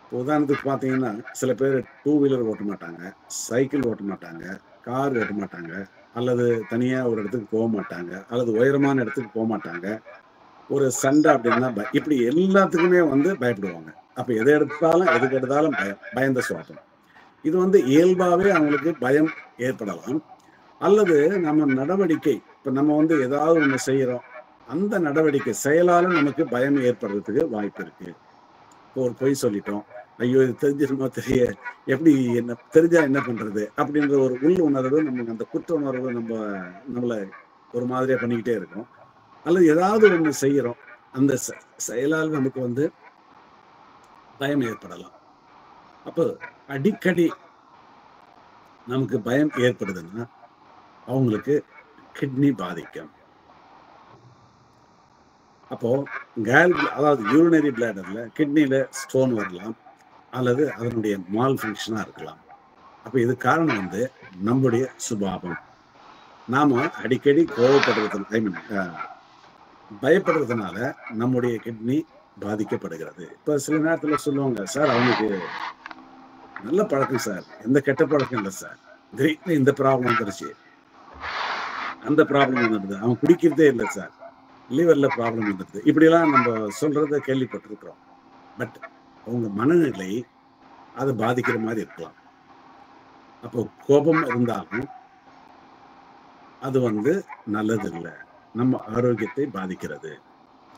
இப்போ உதாரணத்துக்கு பார்த்தீங்கன்னா, சில பேர் டூ வீலர் ஓட்ட மாட்டாங்க, சைக்கிள் ஓட்ட மாட்டாங்க, கார் ஓட்ட மாட்டாங்க, அல்லது தனியா ஒரு இடத்துக்கு மாட்டாங்க, அல்லது உயரமான இடத்துக்கு மாட்டாங்க. ஒரு சண்டை அப்படின்னா இப்படி எல்லாத்துக்குமே வந்து பயப்படுவாங்க. அப்ப எத எடுத்தாலும் எதுக்கு எடுத்தாலும் பயம். பயந்த சுபாவம். இது வந்து இயல்பாவே அவங்களுக்கு பயம் ஏற்படலாம். அல்லது நம்ம நடவடிக்கை, இப்ப நம்ம வந்து ஏதாவது ஒண்ணு செய்யறோம். அந்த நடவடிக்கை செயலால நமக்கு பயம் ஏற்படுறதுக்கு வாய்ப்பு இருக்கு. இப்போ ஒரு பொய் சொல்லிட்டோம். ஐயோ! இது தெரிஞ்சிருமோ எப்படி என்ன தெரிஞ்சா என்ன பண்றது? அப்படின்ற ஒரு உள் உணர்வு நமக்கு அந்த குற்ற உணர்வு நம்மள ஒரு மாதிரியா பண்ணிக்கிட்டே இருக்கும். அல்லது ஏதாவது ஒண்ணு செய்யறோம். அந்த செயலால் நமக்கு வந்து பயம் ஏற்படலாம். அப்போ அடிக்கடி நமக்கு பயம் ஏற்படுதுன்னா, அவங்களுக்கு கிட்னி பாதிக்கும். அப்போ அதாவது யூரினரி பிளாடர்ல கிட்னில ஸ்டோன் வரலாம். அல்லது அதனுடைய மால் ஃபங்க்ஷனா இருக்கலாம். அப்ப இது காரணம் வந்து நம்முடைய சுபாவம். நாம அடிக்கடி பயப்படுறதுனால நம்முடைய கிட்னி பாதிக்கப்படுகிறது. இப்ப சில நேரத்துல சொல்லுவாங்க, சார் அவனுக்கு நல்ல பழக்கம் சார். எந்த கெட்ட பழக்கம் இல்ல சார். திடீர்னு இந்த ப்ராப்ளம் வந்துருச்சு. அந்த ப்ராப்ளம் வந்துடுது. அவன் குடிக்கிறதே இல்ல சார். லிவர்ல ப்ராப்ளம் வந்துடுது. இப்படியெல்லாம் நம்ம சொல்றத கேள்விப்பட்டிருக்கிறோம். பட் அவங்க மனநிலை அது பாதிக்கிற மாதிரி இருக்கலாம். அப்போ கோபம் இருந்தாலும் அது வந்து நல்லதில்ல. நம்ம ஆரோக்கியத்தை பாதிக்கிறது.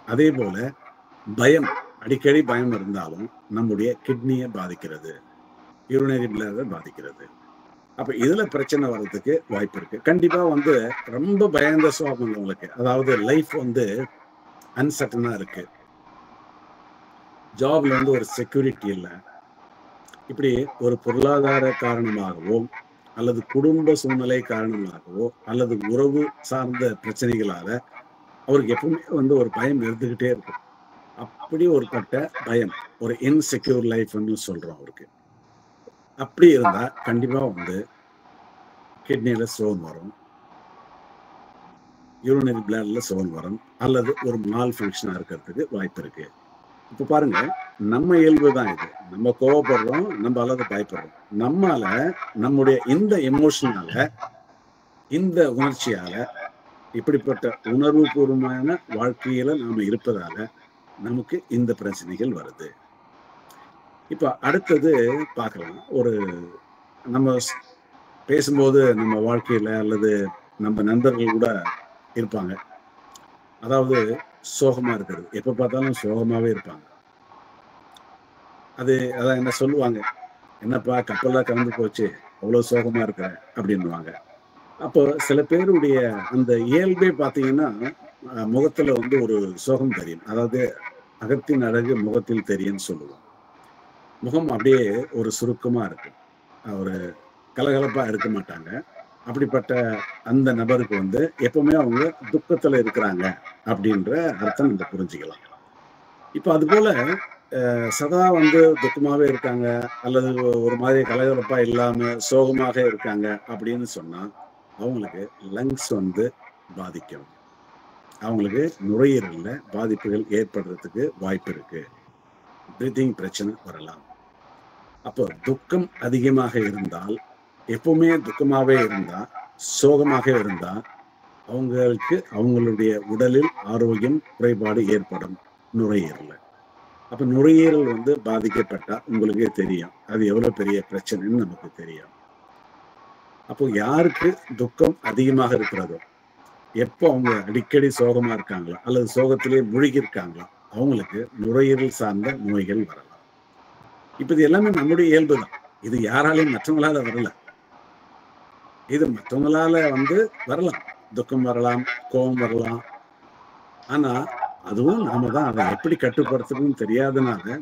அதே போல பயம், அடிக்கடி பயம் இருந்தாலும் நம்முடைய கிட்னிய பாதிக்கிறது. யூரினரி பிளாடர் பாதிக்கிறது. அப்ப இதுல பிரச்சனை வர்றதுக்கு வாய்ப்பு இருக்கு. கண்டிப்பா வந்து ரொம்ப பயந்த சுபாவம் உள்ளவங்களுக்கு, அதாவது லைஃப் வந்து அன்சர்டனா இருக்கு. ஜாப்ல வந்து ஒரு செக்யூரிட்டி இல்ல. இப்படி ஒரு பொருளாதார காரணமாகவோ, அல்லது குடும்ப சூழ்நிலை காரணமாகவோ, அல்லது உறவு சார்ந்த பிரச்சனைகளால அவருக்கு எப்பவுமே வந்து ஒரு பயம் இருந்துகிட்டே இருக்கும். அப்படி ஒருப்பட்ட பயம், ஒரு இன்செக்யூர் லைஃப்ன்னு சொல்றோம் அவருக்கு. அப்படி இருந்தா ஆ. கண்டிப்பா வந்து கிட்னில ஸ்டோன் வரும். அல்லது லிவர்ல ப்ராப்ளம் வரும். அல்லது கால் பிளாடர்ல ப்ராப்ளம் வரும். அப்ப இதுல பிரச்சனை வர்றதுக்கு வாய்ப்பு இருக்கு. கண்டிப்பா வந்து யூரினரி பிளாடர்ல ஸ்டோன் வரும், அல்லது ஒரு மால் ஃபங்க்ஷனா இருக்கிறதுக்கு வாய்ப்பு இருக்கு. இப்ப பாருங்க, நம்ம இயல்பு தான் இது. நம்ம கோவப்படுறோம், நம்ம அல்லது பயப்படுறோம். நம்மால நம்முடைய இந்த எமோஷனால, இந்த உணர்ச்சியால, இப்படிப்பட்ட உணர்வு பூர்வமான வாழ்க்கையில நாம இருப்பதால நமக்கு இந்த பிரச்சனைகள் வருது. இப்ப அடுத்தது பார்க்கலாம். ஒரு நம்ம பேசும்போது நம்ம வாழ்க்கையில அல்லது நம்ம நண்பர்கள் கூட இருப்பாங்க. அதாவது சோகமா இருக்கிறது. எப்ப பார்த்தாலும் சோகமாவே இருப்பாங்க. அதான் என்ன சொல்லுவாங்க, "என்னப்பா கப்பல்லாம் கவுந்து போச்சு, அவ்வளவு சோகமா இருக்கிற" அப்படின்னுவாங்க. அப்போ சில பேருடைய அந்த இயல்பே பார்த்தீங்கன்னா, முகத்துல வந்து ஒரு சோகம் தெரியும். அதாவது "அகத்தின் அழகு முகத்தில் தெரியும்ன்னு" சொல்லுவோம். முகம் அப்படியே ஒரு சுருக்கமா இருக்கும். ஒரு கலகலப்பா இருக்க மாட்டாங்க. அப்படிப்பட்ட அந்த நபருக்கு வந்து எப்பவுமே அவங்க துக்கத்துல இருக்கிறாங்க அப்படின்ற அர்த்தம் நம்ம புரிஞ்சுக்கலாம். இப்ப அதுபோல சதா வந்து துக்கமாவே இருக்காங்க, அல்லது ஒரு மாதிரி கலகலப்பா இல்லாம சோகமாக இருக்காங்க அப்படின்னு சொன்னா, அவங்களுக்கு லங்ஸ் வந்து பாதிக்கும். அவங்களுக்கு நுரையீரல்ல பாதிப்புகள் ஏற்படுறதுக்கு வாய்ப்பு இருக்கு. பிரீத்திங் பிரச்சனை வரலாம். அப்போ துக்கம் அதிகமாக இருந்தால், எப்பவுமே துக்கமாவே இருந்தா, சோகமாக இருந்தா, அவங்களுக்கு அவங்களுடைய உடலில் ஆரோக்கியம் குறைபாடு ஏற்படும் நுரையீரல்ல. அப்ப நுரையீரல் வந்து பாதிக்கப்பட்டா உங்களுக்கே தெரியும். அது எவ்வளவு பெரிய பிரச்சனைன்னு நமக்கு தெரியும். அப்போ யாருக்கு துக்கம் அதிகமாக இருக்கிறதோ, எப்போ அவங்க அடிக்கடி சோகமா இருக்காங்களோ, அல்லது சோகத்திலே மூழ்கி இருக்காங்களோ, அவங்களுக்கு நுரையீரல் சார்ந்த நோய்கள் வரலாம். இப்ப இது எல்லாமே நம்முடைய இயல்பு தான். இது யாராலையும் மற்றவங்களால வரல. இது மற்றவங்களால வந்து வரலாம். துக்கம் வரலாம், கோபம் வரலாம். ஆனா அதுவும் நாம தான் அதை எப்படி கட்டுப்படுத்தணும்னு தெரியாதனால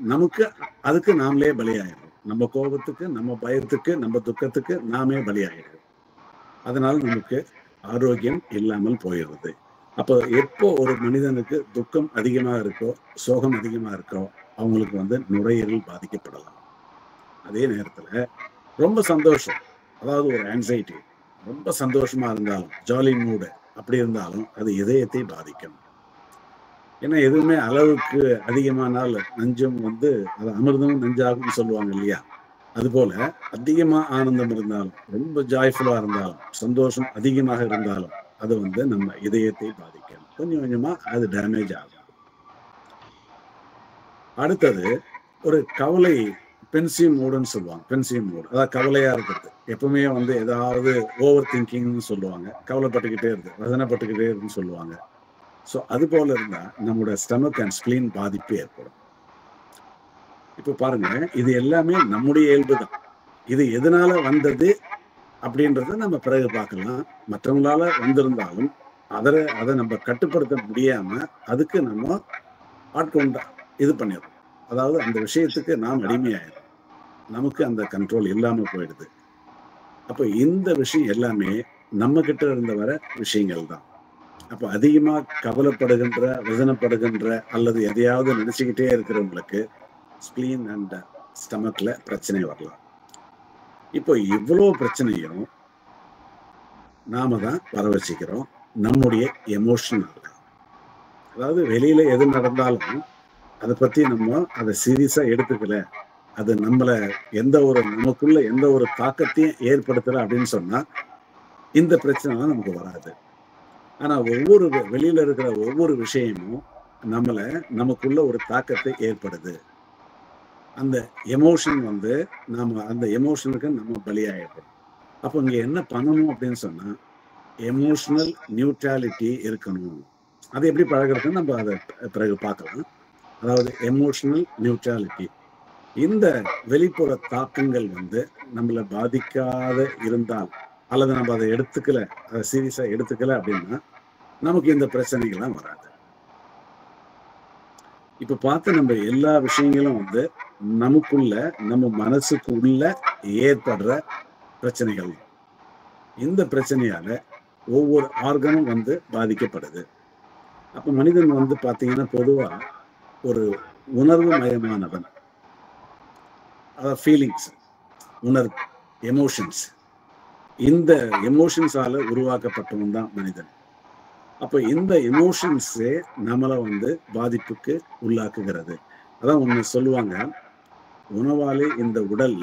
அதுக்கு நாமளே பலியாயிடுறோம். நம்ம கோபத்துக்கு, நம்ம பயத்துக்கு, நம்ம துக்கத்துக்கு நாமே பலியாயிடுறோம். அதனால நமக்கு ஆரோக்கியம் இல்லாமல் போயிடுது. அப்போ எப்போ ஒரு மனிதனுக்கு துக்கம் அதிகமா இருக்கோ, சோகம் அதிகமா இருக்கோ, அவங்களுக்கு வந்து நுரையீரல் பாதிக்கப்படலாம். அதே நேரத்துல ரொம்ப சந்தோஷம், அதாவது ஒரு ஆன்சைட்டி, ரொம்ப சந்தோஷமா இருந்தாலும், ஜாலி மூடு அப்படி இருந்தாலும் அது இதயத்தை பாதிக்கும். ஏன்னா எதுவுமே அளவுக்கு அதிகமானால் நஞ்சம் வந்து அது அமிர்தமும் நஞ்சாகும்னு சொல்லுவாங்க இல்லையா? அதுபோல அதிகமா ஆனந்தம் இருந்தாலும், ரொம்ப ஜாய்ஃபுல்லா இருந்தாலும், சந்தோஷம் அதிகமாக இருந்தாலும், அது வந்து நம்ம இதயத்தை பாதிக்கும். கொஞ்சம் கொஞ்சமா அது டேமேஜ் ஆகும். அடுத்தது ஒரு கவலை, பென்சிவ் மூடுன்னு சொல்லுவாங்க. பென்சிவ் மூடு, அதாவது கவலையா இருக்கிறது. எப்பவுமே வந்து ஏதாவது ஓவர் திங்கிங்னு சொல்லுவாங்க. கவலைப்பட்டுக்கிட்டே இருக்கு, வதனப்பட்டுக்கிட்டே இருக்குன்னு சொல்லுவாங்க. ஸோ அது போல இருந்தா நம்மளோட ஸ்டமக் அண்ட் ஸ்பிளீன் பாதிப்பு ஏற்படும். இப்போ பாருங்க, இது எல்லாமே நம்முடைய இயல்பு தான். இது எதனால வந்தது அப்படின்றத நம்ம பிறகு பார்க்கலாம். மற்றவங்களால வந்திருந்தாலும் அதை நம்ம கட்டுப்படுத்த முடியாம அதுக்கு நம்ம ஆட்கொண்ட இது பண்ணிடுறோம். அதாவது அந்த விஷயத்துக்கு நாம் அடிமையாயிடும். நமக்கு அந்த கண்ட்ரோல் இல்லாம போயிடுது. அப்ப இந்த விஷயம் எல்லாமே நம்ம கிட்ட இருந்து வர விஷயங்கள் தான். அப்ப அதிகமா கவலைப்படுகின்ற, வேதனைப்படுகின்ற அல்லது எதையாவது நினைச்சுக்கிட்டே இருக்கிறவங்களுக்கு ஸ்பிளீன் அண்ட் ஸ்டமக்ல பிரச்சனை வரலாம். இப்போ இவ்வளவு பிரச்சனையும் நாம தான் வர வச்சுக்கிறோம் நம்முடைய எமோஷனால. அதாவது வெளியில எது நடந்தாலும் அதை பத்தி நம்ம அதை சீரியஸா எடுத்துக்கல, அது நமக்குள்ள எந்த ஒரு தாக்கத்தையும் ஏற்படுத்தல அப்படின்னு சொன்னா இந்த பிரச்சனைலாம் நமக்கு வராது. ஆனா வெளியில இருக்கிற ஒவ்வொரு விஷயமும் நமக்குள்ள ஒரு தாக்கத்தை ஏற்படுது. அந்த எமோஷன் வந்து அந்த எமோஷனுக்கு நம்ம பலியாயிடுறோம். அப்போ இங்க என்ன பண்ணணும் அப்படின்னு சொன்னா, எமோஷனல் நியூட்ராலிட்டி இருக்கணும். அது எப்படி பழகிறதுன்னு நம்ம அதை பிறகு பார்க்கலாம். அதாவது எமோஷனல் நியூட்ராலிட்டி, இந்த வெளிப்புற தாக்கங்கள் வந்து நம்மளை பாதிக்காத இருந்தால், அல்லது நம்ம அதை அதை சீரியஸா எடுத்துக்கல அப்படின்னா நமக்கு இந்த பிரச்சனைகள்லாம் வராது. இப்ப பார்த்து நம்ம எல்லா விஷயங்களும் வந்து நமக்குள்ள, நம்ம மனசுக்கு உள்ள ஏற்படுற பிரச்சனைகள். இந்த பிரச்சனையால ஒவ்வொரு ஆர்கனும் வந்து பாதிக்கப்படுது. அப்ப மனிதன் வந்து பாத்தீங்கன்னா பொதுவா ஒரு உணர்வு மயமானவன். அதாவது ஃபீலிங்ஸ், உணர்வு, எமோஷன்ஸ். இந்த எமோஷன்ஸால உருவாக்கப்பட்டவன் தான் மனிதன். அப்ப இந்த எமோஷன்ஸே நம்மளை வந்து பாதிப்புக்கு உள்ளாக்குகிறது. அதான் ஒண்ணு சொல்லுவாங்க, உணவாலே இந்த உடல்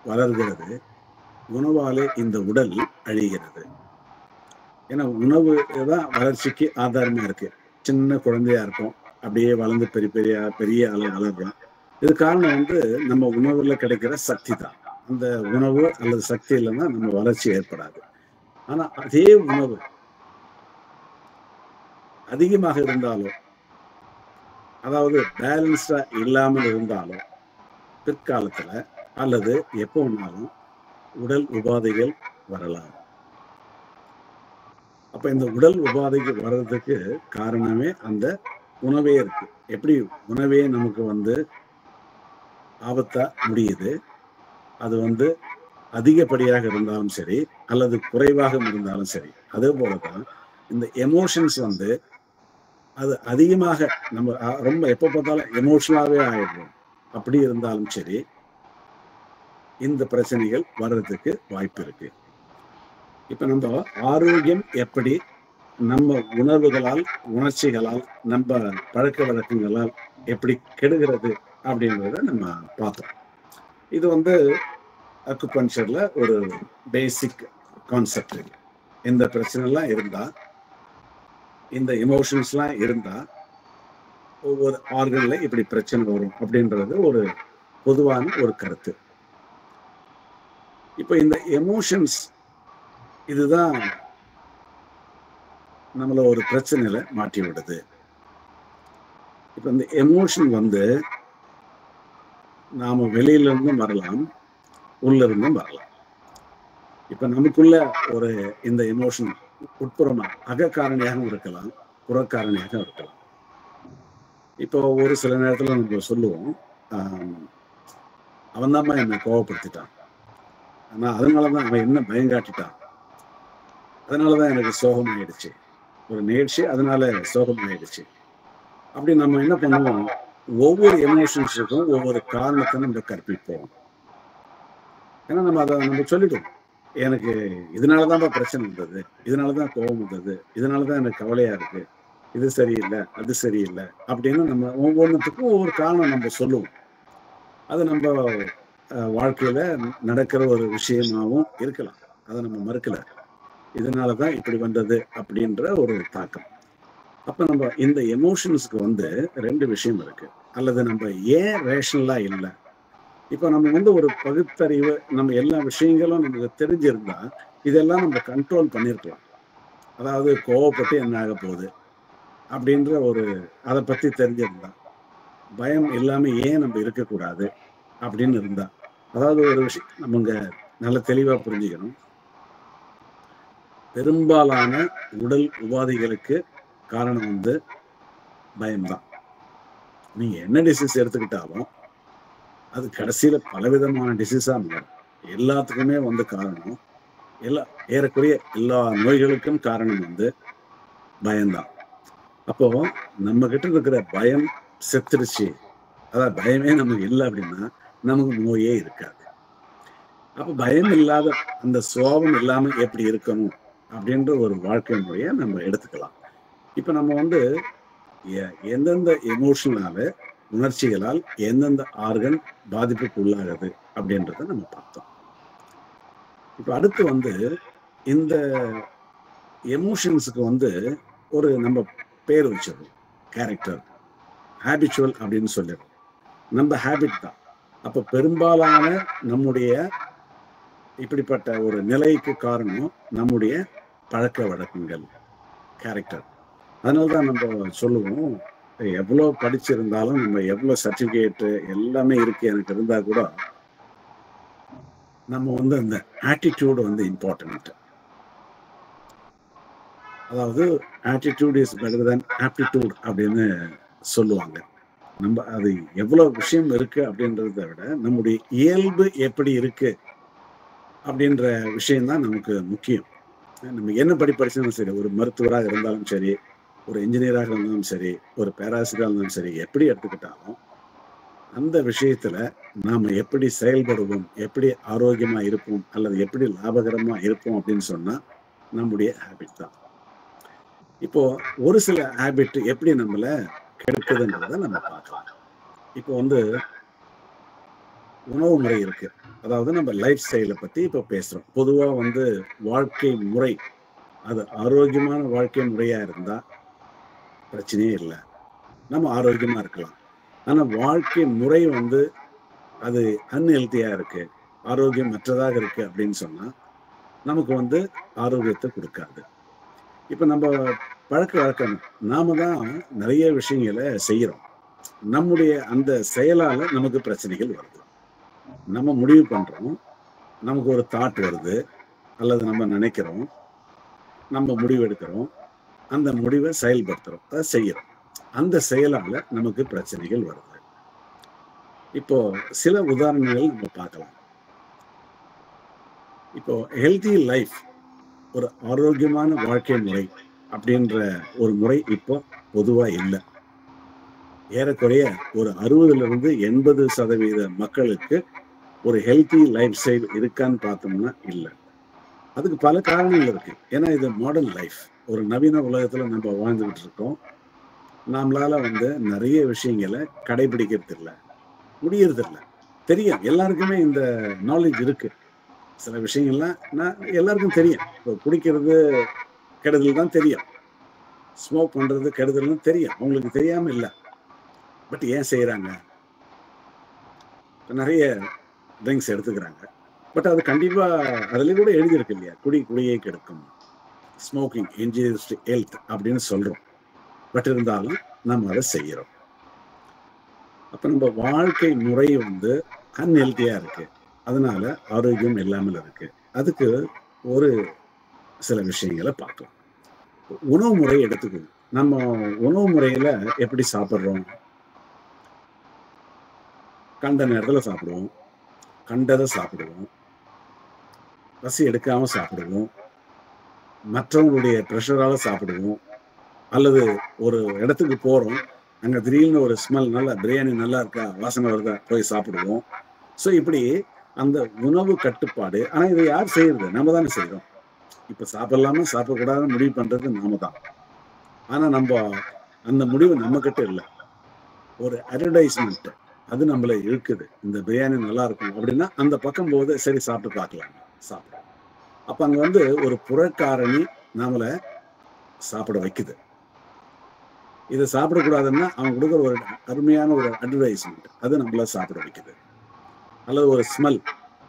வளர்கிறது, உணவாலே இந்த உடல் அழிகிறது. ஏன்னா உணவு தான் வளர்ச்சிக்கு ஆதாரமா இருக்கு. சின்ன குழந்தையா இருக்கும், அப்படியே வளர்ந்து பெரிய பெரிய பெரிய அளவு வளர்றோம். இது காரணம் வந்து நம்ம உணவுல கிடைக்கிற சக்தி தான். அந்த உணவு அல்லது சக்தி இல்லைன்னா நம்ம வளர்ச்சி ஏற்படாது. ஆனா அதே உணவு அதிகமாக இருந்தாலும், அதாவது பேலன்ஸ்டா இல்லாமல் இருந்தாலும், பிற்காலத்துல அல்லது எப்போ வேணாலும் உடல் உபாதைகள் வரலாம். அப்ப இந்த உடல் உபாதைகள் வர்றதுக்கு காரணமே அந்த உணவே இருக்கு. எப்படி உணவே நமக்கு வந்து ஆபத்தா முடியுது, அது வந்து அதிகப்படியாக இருந்தாலும் சரி அல்லது குறைவாக இருந்தாலும் சரி, அதே போலதான் இந்த எமோஷன்ஸ் வந்து அது அதிகமாக நம்ம ரொம்ப எப்ப பார்த்தாலும் எமோஷனலாவே ஆயிடுறோம். அப்படி இருந்தாலும் சரி இந்த பிரச்சனைகள் வர்றதுக்கு வாய்ப்பு இருக்கு. இப்ப நம்ம ஆரோக்கியம் எப்படி நம்ம உணர்வுகளால், உணர்ச்சிகளால், நம்ம பழக்க வழக்கங்களால் எப்படி கெடுகிறது அப்படின்றத நம்ம பார்த்தோம். இது வந்து அக்குபஞ்சர்ல ஒரு பேசிக் கான்செப்ட். இந்த பிரச்சனை எல்லாம் இருந்தா, இந்த எமோஷன்ஸ்லாம் இருந்தா ஒவ்வொரு ஆர்கன்ல இப்படி பிரச்சனை வரும் அப்படின்றது ஒரு பொதுவான ஒரு கருத்து. இப்ப இந்த எமோஷன்ஸ் இதுதான் நம்மள ஒரு பிரச்சனையில மாட்டி விடுது. இப்ப இந்த எமோஷன் வந்து நாம வெளியில இருந்தும் வரலாம், உள்ள இருந்தும் வரலாம். இப்ப நமக்குள்ள ஒரு இந்த எமோஷன் உட்புறமா அகக்காரணியாகவும் இருக்கலாம், புறக்காரணியாகவும் இருக்கலாம். இப்போ ஒரு சில நேரத்துல நம்ம சொல்லுவோம், அவன் தான் என்னை கோவப்படுத்திட்டான், ஆனா அதனாலதான் அவன் என்ன பயங்காட்டிட்டான், அதனாலதான் எனக்கு சோகம் ஆயிடுச்சு, ஒரு நிகழ்ச்சி அதனால சோகம் ஆயிடுச்சு. அப்படி நம்ம என்ன பண்ணுவோம், ஒவ்வொரு எமோஷன்ஸுக்கும் ஒவ்வொரு காரணத்தை நம்ம கற்பிப்போம். ஏன்னா நம்ம அதை நம்ம சொல்லிடுவோம், எனக்கு இதனாலதான் பிரச்சனை வந்தது, இதனாலதான் கோபம் வந்தது, இதனாலதான் எனக்கு கவலையா இருக்கு, இது சரியில்லை அது சரியில்லை அப்படின்னு நம்ம ஒவ்வொன்றுத்துக்கும் ஒவ்வொரு காரணம் நம்ம சொல்லுவோம். அது நம்ம வாழ்க்கையில நடக்கிற ஒரு விஷயமாவும் இருக்கலாம், அதை நம்ம மறுக்கல. இதனாலதான் இப்படி வந்தது அப்படின்ற ஒரு தாக்கம். அப்ப நம்ம இந்த எமோஷன்ஸ்க்கு வந்து ரெண்டு விஷயம் இருக்கு. அல்லது நம்ம ஏன் ரேஷனலா இல்லை, இப்ப நம்ம வந்து ஒரு பகுத்தறிவு, நம்ம எல்லா விஷயங்களும் நமக்கு தெரிஞ்சிருந்தா இதெல்லாம் நம்ம கண்ட்ரோல் பண்ணிருக்கலாம். அதாவது கோவப்பட்டு என்ன ஆக போகுது அப்படின்ற ஒரு அதை பத்தி தெரிஞ்சிருந்தா, பயம் இல்லாம ஏன் நம்ம இருக்கக்கூடாது அப்படின்னு இருந்தா, அதாவது ஒரு விஷயம் நம்ம நல்ல தெளிவா புரிஞ்சுக்கணும், பெரும்பாலான உடல் உபாதைகளுக்கு காரணம் வந்து பயம்தான். நீங்க என்ன டிசீஸ் எடுத்துக்கிட்டாலும் அது கடைசியில பலவிதமான டிசீஸா மாறும். எல்லாத்துக்குமே வந்து காரணம், ஏறக்குறைய எல்லா நோய்களுக்கும் காரணம் வந்து பயம்தான். அப்போ நம்ம கிட்ட இருக்கிற பயம் செத்துருச்சு, அதாவது பயமே நமக்கு இல்லை அப்படின்னா நமக்கு நோயே இருக்காது. அப்ப பயம் இல்லாத, அந்த சோகம் இல்லாம எப்படி இருக்கணும் அப்படின்ற ஒரு வாழ்க்கை முறையை நம்ம எடுத்துக்கலாம். இப்ப நம்ம வந்து எந்தெந்த எமோஷனால, உணர்ச்சிகளால் எந்தெந்த ஆர்கன் பாதிப்புக்கு உள்ளாகுது அப்படின்றத நம்ம பார்த்தோம். இப்ப அடுத்து வந்து இந்த எமோஷன்ஸுக்கு வந்து ஒரு நம்ம பேர் வச்சிருக்கோம், கேரக்டர், ஹேபிச்சுவல் அப்படின்னு சொல்லிடுறோம். நம்ம ஹேபிட் தான். அப்ப பெரும்பாலான நம்முடைய இப்படிப்பட்ட ஒரு நிலைக்கு காரணம் நம்முடைய பழக்க வழக்கங்கள், கேரக்டர். அதனாலதான் நம்ம சொல்லுவோம், எவ்வளவு படிச்சிருந்தாலும், நம்ம எவ்வளவு சர்டிபிகேட் எல்லாமே இருக்கு எனக்கு இருந்தா கூட, நம்ம வந்து அந்த ஆட்டிடியூட் வந்து இம்பார்ட்டன்ட். அதாவது attitude is better then aptitude அப்படின்னு சொல்லுவாங்க. நம்ம அது எவ்வளவு விஷயம் இருக்கு அப்படின்றத விட நம்முடைய இயல்பு எப்படி இருக்கு அப்படின்ற விஷயம்தான் நமக்கு முக்கியம். நம்ம என்ன படிச்சாலும் சரி, ஒரு மருத்துவராக இருந்தாலும் சரி, ஒரு இன்ஜினியராக இருந்தாலும் சரி, ஒரு பேராசிரியராக இருந்தாலும் சரி, எப்படி எடுத்துக்கிட்டாலும் அந்த விஷயத்துல நாம எப்படி செயல்படுவோம், எப்படி ஆரோக்கியமா இருப்போம் அல்லது எப்படி லாபகரமா இருப்போம் அப்படின்னு சொன்னா நம்முடைய ஹேபிட் தான். இப்போ ஒரு சில ஹேபிட் எப்படி நம்மள கெடுக்குதுன்றத நம்ம பார்க்கலாம். இப்போ வந்து உணவு முறை இருக்கு. அதாவது நம்ம லைஃப் ஸ்டைலை பத்தி இப்போ பேசுறோம். பொதுவா வந்து வாழ்க்கை முறை, அது ஆரோக்கியமான வாழ்க்கை முறையா இருந்தா பிரச்சனையே இல்லை. நம்ம ஆரோக்கியமா இருக்கலாம். ஆனா வாழ்க்கை முறை வந்து அது அன்ஹெல்த்தியா இருக்கு, ஆரோக்கியமற்றதாக இருக்கு அப்படின்னு சொன்னா நமக்கு வந்து ஆரோக்கியத்தை கொடுக்காது. இப்ப நம்ம பழக்க வழக்கம், நாம தான் நிறைய விஷயங்களை செய்யறோம். நம்முடைய அந்த செயலால நமக்கு பிரச்சனைகள் வருது. நம்ம முடிவு பண்றோம், நமக்கு ஒரு தாட் வருது, அல்லது நம்ம நினைக்கிறோம், நம்ம முடிவு எடுக்கிறோம், அந்த முடிவை செயல்படுத்துறோம், அதை செய்யறோம். அந்த செயலால நமக்கு பிரச்சனைகள் வருது. இப்போ சில உதாரணங்கள் நம்ம பார்க்கலாம். இப்போ ஹெல்தி லைஃப், ஒரு ஆரோக்கியமான வாழ்க்கை முறை அப்படின்ற ஒரு முறை இப்போ பொதுவா இல்லை. ஏறக்குறைய ஒரு 60% மக்களுக்கு ஒரு ஹெல்தி லைஃப் ஸ்டைல் இருக்கான்னு பார்த்தோம்னா இல்லை. அதுக்கு பல காரணங்கள் இருக்கு. ஏன்னா இது மாடர்ன் லைஃப், ஒரு நவீன உலகத்துல நம்ம வாழ்ந்துகிட்டு இருக்கோம். நம்மளால வந்து நிறைய விஷயங்களை கடைபிடிக்கிறது இல்லை, முடியறது இல்லை. தெரியும், எல்லாருக்குமே இந்த நாலேஜ் இருக்கு. சில விஷயங்கள்லாம் எல்லாருக்கும் தெரியும். இப்போ குடிக்கிறது கெடுதல் தான் தெரியும், ஸ்மோக் பண்றது கெடுதல்னு தெரியும், அவங்களுக்கு தெரியாம இல்லை. பட் ஏன் செய்யறாங்க? நிறைய ட்ரிங்க்ஸ் எடுத்துக்கிறாங்க. பட் அது கண்டிப்பா அதுல கூட எழுதியிருக்கு இல்லையா, குடியை கெடுக்கும், ஸ்மோக்கிங் இன்ஜூரியஸ் டு ஹெல்த் அப்படின்னு சொல்றோம். பட் இருந்தாலும் நம்ம அதை செய்யறோம். அப்ப நம்ம வாழ்க்கை முறை வந்து அன்ஹெல்த்தியா இருக்கு, அதனால ஆரோக்கியம் இல்லாமல் இருக்கு. அதுக்கு ஒரு சில விஷயங்களை பார்க்கலாம். உணவு முறை எடுத்துக்கணும். நம்ம உணவு முறையில எப்படி சாப்பிட்றோம்? கண்ட நேரத்துல சாப்பிடுவோம், கண்டதை சாப்பிடுவோம், பசி எடுக்காம சாப்பிடுவோம், மற்றவங்களுடைய ப்ரெஷரால சாப்பிடுவோம், அல்லது ஒரு இடத்துக்கு போறோம், அங்க திடீர்னு ஒரு ஸ்மெல், நல்லா பிரியாணி நல்லா இருக்கா, வாசனை வருதா, போய் சாப்பிடுவோம். ஸோ இப்படி அந்த உணவு கட்டுப்பாடு. ஆனா இதை யார் செய்யறது? நம்ம தானே செய்யறோம். இப்ப சாப்பிடலாமா சாப்பிடக்கூடாதுன்னு முடிவு பண்றது நாம தான். ஆனா நம்ம அந்த முடிவு நம்ம கிட்ட இல்லை. ஒரு அட்வர்டைஸ்மெண்ட் அது நம்மளை இழுக்குது, இந்த பிரியாணி நல்லா இருக்கும் அப்படின்னா அந்த பக்கம் போது சரி சாப்பிட்டு பார்க்கலாம், சாப்பிடும். அப்ப அங்க வந்து ஒரு புறக்காரணி நம்மளை சாப்பிட வைக்குது. இதை சாப்பிடக்கூடாதுன்னா அவங்க கொடுக்குற ஒரு அருமையான ஒரு அட்வர்டைஸ்மெண்ட் அது நம்மள சாப்பிட வைக்குது. அல்லது ஒரு ஸ்மெல்,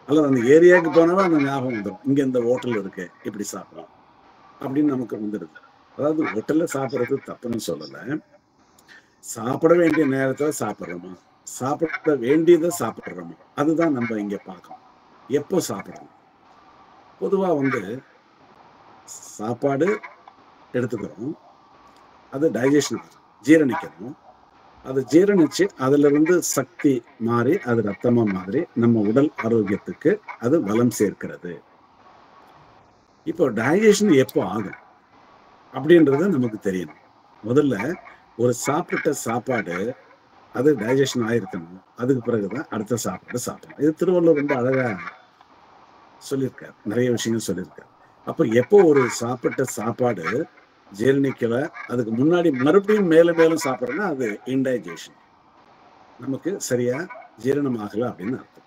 அல்லது அந்த ஏரியாவுக்கு போனாலும் அந்த ஞாபகம் வந்துடும், இங்க இந்த ஹோட்டல் இருக்கு, இப்படி சாப்பிடலாம் அப்படின்னு நமக்கு வந்துடுது. அதாவது ஹோட்டல்ல சாப்பிட்றது தப்புன்னு சொல்லலை, சாப்பிட வேண்டிய நேரத்துல சாப்பிட்றோமா, சாப்பிட வேண்டியதை சாப்பிட்றோமா, அதுதான் நம்ம இங்க பார்க்கணும். எப்போ சாப்பிடணும்? பொதுவா வந்து சாப்பாடு எடுத்துக்கிறோம், அது டைஜஷன், ஜீரணிக்கணும். அது ஜீரணிச்சு அதுல இருந்து சக்தி மாறி அது ரத்தமா மாதிரி நம்ம உடல் ஆரோக்கியத்துக்கு அது பலம் சேர்க்கிறது. இப்போ டைஜஷன் எப்போ ஆகும் அப்படின்றது நமக்கு தெரியணும். முதல்ல ஒரு சாப்பிட்ட சாப்பாடு அது டைஜஷன் ஆயிருக்கணும், அதுக்கு பிறகுதான் அடுத்த சாப்பாடு சாப்பிடணும். இது திருவள்ளுவர் ரொம்ப அழகா சொல்லியிருக்காரு, நிறைய விஷயங்கள் சொல்லியிருக்காரு. அப்ப எப்போ ஒரு சாப்பிட்ட சாப்பாடு ஜீரணிக்கல, அதுக்கு முன்னாடி மறுபடியும் மேலும் சாப்பிட்றோம்னா அது இன்டைஜஷன், நமக்கு சரியா ஜீரணம் ஆகல அப்படின்னு அர்த்தம்.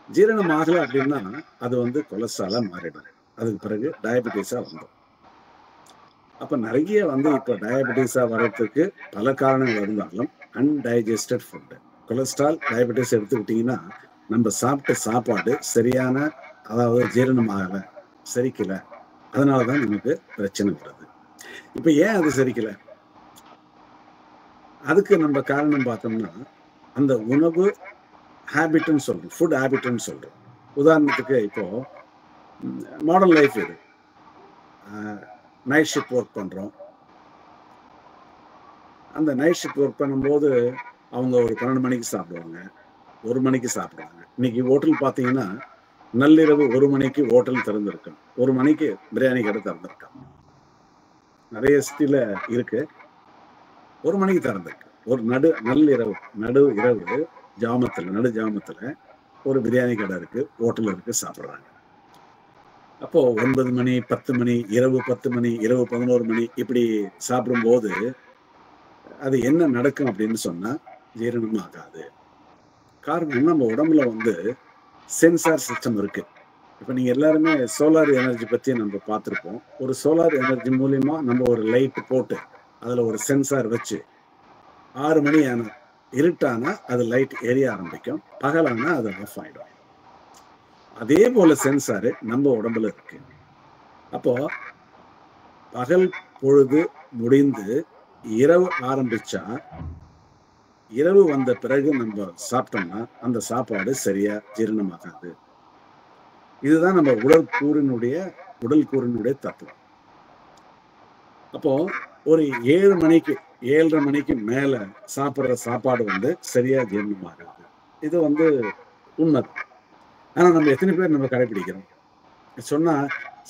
ஜீரணம் ஆகல அப்படின்னா அது வந்து கொலஸ்ட்ராலா மாறிடும், அதுக்கு பிறகு டயபெட்டிஸா வந்துடும். அப்ப நிறைய வந்து இப்ப டயபெட்டிஸா வர்றதுக்கு பல காரணங்கள் இருந்தாலும் அன்டைஜஸ்டட் ஃபுட், கொலஸ்ட்ரால், டயபெட்டிஸ் எடுத்துக்கிட்டீங்கன்னா நம்ம சாப்பிட்ட சாப்பாடு சரியான, அதாவது ஜீரணம் ஆகல, செரிக்கல, அதனாலதான் நமக்கு பிரச்சனை வருது. இப்ப ஏன் அது செரிக்கல? அதுக்கு நம்ம காரணம் பார்த்தோம்னா அந்த உணவு ஹேபிட்னு சொல்றோம், ஃபுட் ஹேபிட்னு சொல்றோம். உதாரணத்துக்கு இப்போ மாடர்ன் லைஃப் இது, நைட் ஷிஃப்ட் ஒர்க் பண்றோம். அந்த நைட் ஷிஃப்ட் ஒர்க் பண்ணும்போது அவங்க ஒரு 12 மணிக்கு சாப்பிடுவாங்க, 1 மணிக்கு சாப்பிடுவாங்க. இன்னைக்கு ஹோட்டல் பார்த்தீங்கன்னா நள்ளிரவு 1 மணிக்கு ஹோட்டல் திறந்திருக்கும், 1 மணிக்கு பிரியாணி கடை திறந்திருக்காங்க, நிறைய சிட்டில இருக்கு. 1 மணிக்கு திறந்திருக்கு, ஒரு நடு இரவு ஜாமத்துல, நடு ஜாமத்துல ஒரு பிரியாணி கடை இருக்கு, ஹோட்டல் இருக்கு, சாப்பிடுறாங்க. அப்போ 9 மணி, 10 மணி, இரவு 10 மணி, இரவு 11 மணி இப்படி சாப்பிடும்போது அது என்ன நடக்கும் அப்படின்னு சொன்னா ஜீரணம் ஆகாது. காரணம் நம்ம உடம்புல வந்து சென்சார் சிஸ்டம் இருக்கு. இப்ப நீங்க எல்லாருமே சோலார் எனர்ஜி பத்தி நம்ம பார்த்திருப்போம். ஒரு சோலார் எனர்ஜி மூலியமா நம்ம ஒரு லைட் போட்டு அதுல ஒரு சென்சார் வச்சு 6 மணி ஆனா இருட்டானா அது லைட் எரிய ஆரம்பிக்கும், பகலானா அது ஆஃப் ஆயிடும். அதே போல சென்சார் நம்ம உடம்புல இருக்கு. அப்போ பகல் பொழுது முடிந்து இரவு ஆரம்பிச்சா இரவு வந்த பிறகு நம்ம சாப்பிட்டோம்னா அந்த சாப்பாடு சரியா ஜீரணமாகாது. இதுதான் நம்ம உடல் கூறினுடைய தத்துவம். அப்போ ஒரு 7 மணிக்கு 7:30 மணிக்கு மேல சாப்பிடுற சாப்பாடு வந்து சரியா ஜீரணமாகாது. இது வந்து உண்மை. ஆனா நம்ம எத்தனை பேர் நம்ம கடைபிடிக்கிறோம்? சொன்னா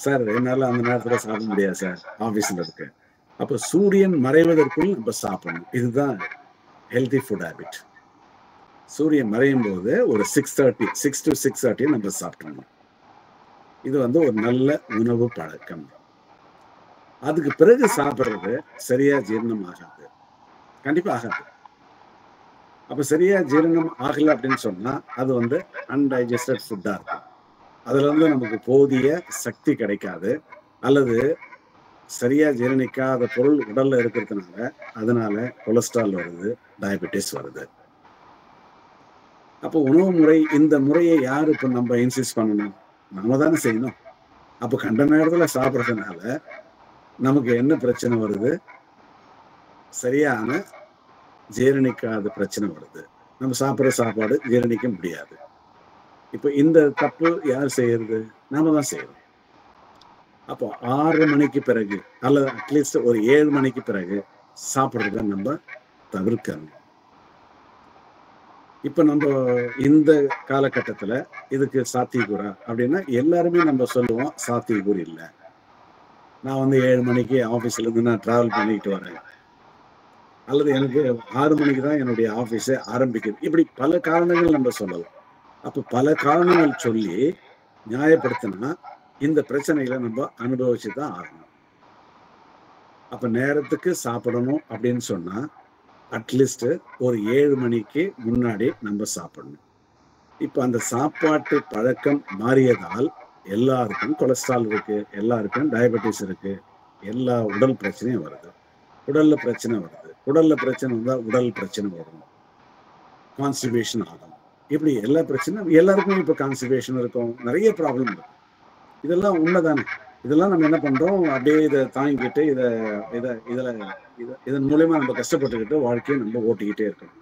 சார் என்னால அந்த நேரத்துல சாப்பிட முடியாது சார், ஆபீஸ்ல இருக்கு. அப்ப சூரியன் மறைவதற்குள் நம்ம சாப்பிடணும். இதுதான் ஹெல்தி ஃபுட் ஹேபிட். சூரியன் மறையும் போது ஒரு 6:30 6 to 6:30 நம்ம சாப்பிடணும். இது வந்து ஒரு நல்ல உணவு பழக்கம். அதுக்கு பிறகு சாப்பிடுறது சரியா ஜீரணம் ஆகாது, கண்டிப்பா ஆகாது. அப்ப சரியா ஜீரணம் ஆகல அப்படின்னு சொன்னா அது வந்து அன்டைஜஸ்டட் ஃபுட்டா இருக்கும். அதுல இருந்து நமக்கு போதிய சக்தி கிடைக்காது, அல்லது சரியா ஜீரணிக்காத பொருள் உடல்ல இருக்கிறதுனால அதனால கொலஸ்ட்ரால் வருது, டயபெட்டிஸ் வருது. அப்போ உணவு முறை, இந்த முறையை யாரு இப்ப நம்ம இன்சிஸ்ட் பண்ணணும்? நாம தானே செய்யணும். அப்ப கண்ட நேரத்துல சாப்பிடுறதுனால நமக்கு என்ன பிரச்சனை வருது? சரியான ஜீரணிக்காத பிரச்சனை வருது. நம்ம சாப்பிடுற சாப்பாடு ஜீரணிக்க முடியாது. இப்ப இந்த தப்பு யார் செய்யறது? நாம தான் செய்யறோம். அப்போ 6 மணிக்கு பிறகு அல்லது அட்லீஸ்ட் ஒரு 7 மணிக்கு பிறகு சாப்பிடுறத நம்ம தவிர்க்கணும். இப்ப நம்ம இந்த காலகட்டத்துல இதுக்கு சாத்தியக்கூறா அப்படின்னா எல்லாருமே நம்ம சொல்லுவோம் சாத்தியக்கூறு இல்லை. நான் வந்து 7 மணிக்கு ஆபீஸ்ல இருந்து நான் டிராவல் பண்ணிட்டு வரேன், அல்லது எனக்கு 6 மணிக்கு தான் என்னுடைய ஆபீஸே ஆரம்பிக்குது. இப்படி பல காரணங்கள் நம்ம சொல்லலாம். அப்ப பல காரணங்கள் சொல்லி நியாயப்படுத்தினா இந்த பிரச்சனைகளை நம்ம அனுபவிச்சுதான் ஆகணும். அப்ப நேரத்துக்கு சாப்பிடணும் அப்படின்னு சொன்னா அட்லீஸ்ட் ஒரு 7 மணிக்கு முன்னாடி நம்ம சாப்பிடணும். இப்ப அந்த சாப்பாட்டு பழக்கம் மாறியதால் எல்லாருக்கும் கொலஸ்ட்ரால் இருக்கு, எல்லாருக்கும் டயபெட்டிஸ் இருக்கு, எல்லா உடல் பிரச்சனையும் வருது. உடல்ல பிரச்சனை வருது, உடல்ல பிரச்சனை வந்தா உடல் பிரச்சனை வரும், கான்ஸ்டிபேஷன் ஆகும். இப்படி எல்லா பிரச்சனையும் எல்லாருக்கும் இப்ப கான்ஸ்டிபேஷன் இருக்கும், நிறைய ப்ராப்ளம் இருக்கும். இதெல்லாம் உண்மைதானே? இதெல்லாம் நம்ம என்ன பண்றோம்? அப்படியே இதை தாங்கிக்கிட்டு இதன் மூலயமா நம்ம கஷ்டப்பட்டுக்கிட்டு வாழ்க்கையை நம்ம ஓட்டிக்கிட்டே இருக்கோம்.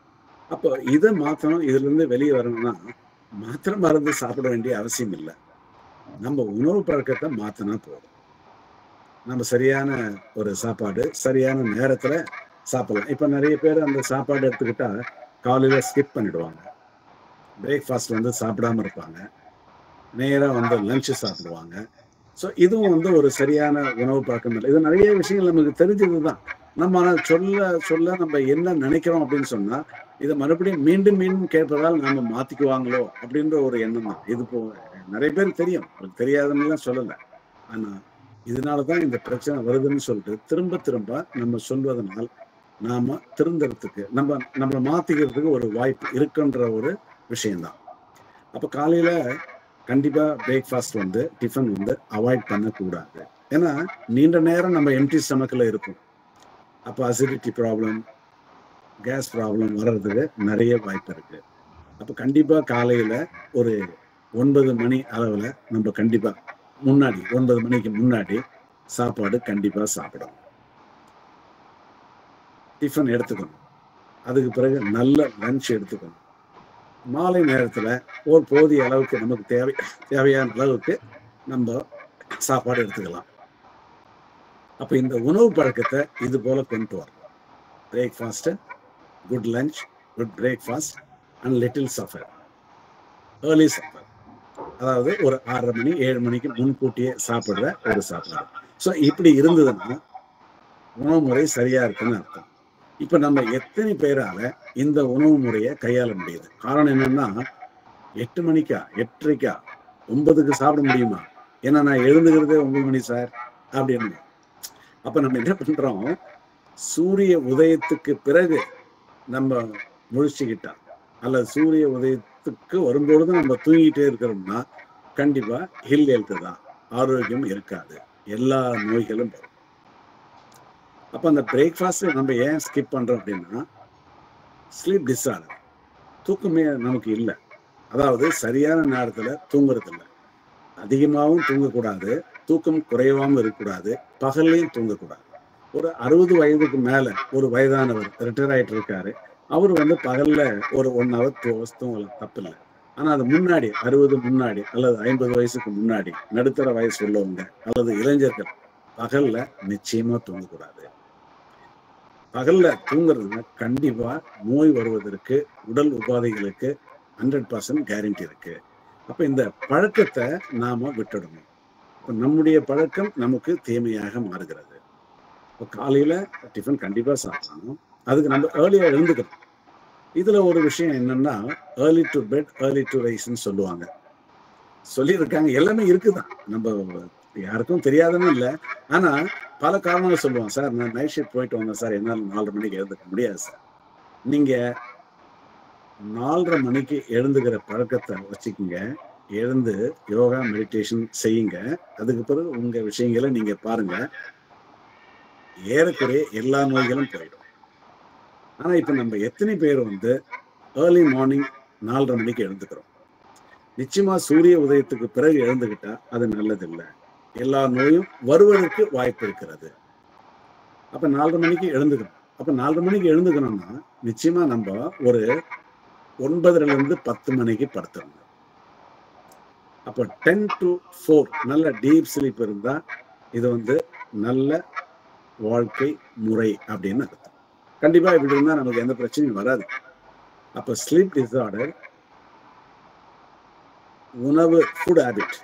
அப்போ இதை மாத்தணும். இதுல இருந்து வெளியே வரணும்னா மாத்திரை மருந்து சாப்பிட வேண்டிய அவசியம் இல்லை. நம்ம உணவு பழக்கத்தை மாத்தினா போதும். நம்ம சரியான ஒரு சாப்பாடு சரியான நேரத்துல சாப்பிடலாம். இப்ப நிறைய பேர் அந்த சாப்பாடு எடுத்துக்கிட்டா காலையில ஸ்கிப் பண்ணிடுவாங்க, பிரேக்ஃபாஸ்ட் வந்து சாப்பிடாம இருப்பாங்க, நேரா வந்து லஞ்ச் சாப்பிடுவாங்க. ஸோ இதுவும் வந்து ஒரு சரியான உணவு பழக்கம் இல்லை. இது நிறைய விஷயங்கள் நமக்கு தெரிஞ்சதுதான். நம்ம ஆனால் சொல்ல நம்ம என்ன நினைக்கிறோம் அப்படின்னு சொன்னா இதை மறுபடியும் மீண்டும் மீண்டும் கேட்பதால் நாம மாத்திக்குவாங்களோ அப்படின்ற ஒரு எண்ணம் தான். இது நிறைய பேருக்கு தெரியும், தெரியாதுன்னு சொல்லலை. ஆனா இதனாலதான் இந்த பிரச்சனை வருதுன்னு சொல்லிட்டு திரும்ப திரும்ப நம்ம சொல்வதனால் நாம திருந்துறதுக்கு நம்மளை மாத்திக்கிறதுக்கு ஒரு வாய்ப்பு இருக்குன்ற ஒரு விஷயம்தான். அப்ப காலையில கண்டிப்பா பிரேக்ஃபாஸ்ட் வந்து டிஃபன் வந்து அவாய்ட் பண்ணக்கூடாது. ஏன்னா நீண்ட நேரம் நம்ம எம்டி ஸ்டமக்ல இருக்கும். அப்ப அசிடிட்டி ப்ராப்ளம், கேஸ் ப்ராப்ளம் வர்றதுக்கு நிறைய வாய்ப்பு இருக்கு. அப்ப கண்டிப்பா காலையில ஒரு 9 மணி அளவுல நம்ம கண்டிப்பா முன்னாடி 9 மணிக்கு முன்னாடி சாப்பாடு கண்டிப்பா சாப்பிடணும், டிஃபன் எடுத்துக்கணும். அதுக்கு பிறகு நல்ல லஞ்ச் எடுத்துக்கணும். மாலை நேரத்துல ஒரு போதிய அளவுக்கு நமக்கு தேவையான அளவுக்கு நம்ம சாப்பாடு எடுத்துக்கலாம். அப்ப இந்த உணவு பழக்கத்தை இது போல கொண்டு வரணும். Breakfast, good lunch, good breakfast and little suffer, early suffer. அதாவது ஒரு 6:30 மணி 7 மணிக்கு முன்கூட்டியே சாப்பிடுற ஒரு சாப்பாடு. ஸோ இப்படி இருந்ததுன்னா உணவு முறை சரியா இருக்குன்னு அர்த்தம். இப்ப நம்ம எத்தனை பேரால இந்த உணவு முறையை கையாள முடியுது? காரணம் என்னன்னா 8 மணிக்கா 8:30க்கா 9க்கு சாப்பிட முடியுமா? ஏன்னா நான் எழுந்துக்கிறதே 9 மணி சார் அப்படின்னு. அப்ப நம்ம என்ன பண்றோம், சூரிய உதயத்துக்கு பிறகு நம்ம முழிச்சுக்கிட்டா அல்லது சூரிய உதயத்துக்கு வரும்பொழுது நம்ம தூங்கிட்டே இருக்கிறோம்னா கண்டிப்பா ஹில் ஹெல்த் தான், ஆரோக்கியம் இருக்காது, எல்லா நோய்களும் வரும். அப்ப அந்த பிரேக்ஃபாஸ்ட் நம்ம ஏன் ஸ்கிப் பண்றோம் அப்படின்னா, ஸ்லீப் டிஸார்டர், தூக்கமே நமக்கு இல்லை. அதாவது சரியான நேரத்துல தூங்குறது இல்லை. அதிகமாகவும் தூங்கக்கூடாது, தூக்கம் குறைவாகவும் இருக்கக்கூடாது, பகல்லையும் தூங்கக்கூடாது. ஒரு 60 வயதுக்கு மேல ஒரு வயதானவர் ரிட்டையர் ஆயிட்டு இருக்காரு, அவர் பகல்ல ஒரு 1 hour 2 hours தூங்கலாம், தப்பு இல்லை. ஆனா அது முன்னாடி 60 முன்னாடி அல்லது 50 வயசுக்கு முன்னாடி நடுத்தர வயசு உள்ளவங்க அல்லது இளைஞர்கள் பகல்ல நிச்சயமா தூங்கக்கூடாது. பகல்ல தூங்குறதுனா கண்டிப்பா நோய் வருவதற்கு, உடல் உபாதைகளுக்கு 100% கேரண்டி இருக்கு. அப்ப இந்த பழக்கத்தை நாம விட்டுடணும். நம்முடைய பழக்கம் நமக்கு தீமையாக மாறுகிறது. காலையில டிஃபன் கண்டிப்பா சாப்பிடணும், அதுக்கு நம்ம ஏர்லியா எழுந்துக்கணும். இதுல ஒரு விஷயம் என்னன்னா, early to bed early to ரைஸ்ன்னு சொல்லுவாங்க, சொல்லியிருக்காங்க. எல்லாமே இருக்குதான், நம்ம யாருக்கும் தெரியாதுன்னு இல்லை. ஆனா பல காரணங்கள் சொல்லுவாங்க. சார் நான் நைட் ஷிஃப்ட் போயிட்டு வந்தேன் சார், என்னால் 4:30 மணிக்கு எழுந்துக்க முடியாது சார். நீங்க 4:30 மணிக்கு எழுந்துக்கிற பழக்கத்தை வச்சுக்கோங்க, எழுந்து யோகா மெடிடேஷன் செய்யுங்க. அதுக்கு பிறகு உங்க விஷயங்களை நீங்க பாருங்க, ஏறக்குறைய எல்லா நோய்களும் போயிடும். ஆனா இப்ப நம்ம எத்தனை பேர் ஏர்லி மார்னிங் 4:30 மணிக்கு எழுந்துக்கிறோம்? நிச்சயமா சூரிய உதயத்துக்கு பிறகு எழுந்துக்கிட்டா அது நல்லதில்லை, எல்லா நோயும் வருவதற்கு வாய்ப்பு இருக்கிறது. அப்ப 4:30 மணிக்கு எழுந்துக்கணும். அப்ப 4:30 மணிக்கு எழுந்துக்கணும்னா நிச்சயமா நம்ம ஒரு 9:30 to 10 மணிக்கு படுத்துறோம். அப்ப 10 to 4 நல்ல டீப் ஸ்லீப் இருந்தா இது நல்ல வாழ்க்கை முறை அப்படின்னு அர்த்தம். கண்டிப்பா இப்படி இருந்தா நமக்கு எந்த பிரச்சனையும் வராது. அப்ப ஸ்லீப் டிஸார்டர், உணவு ஃபுட் ஹேபிட்,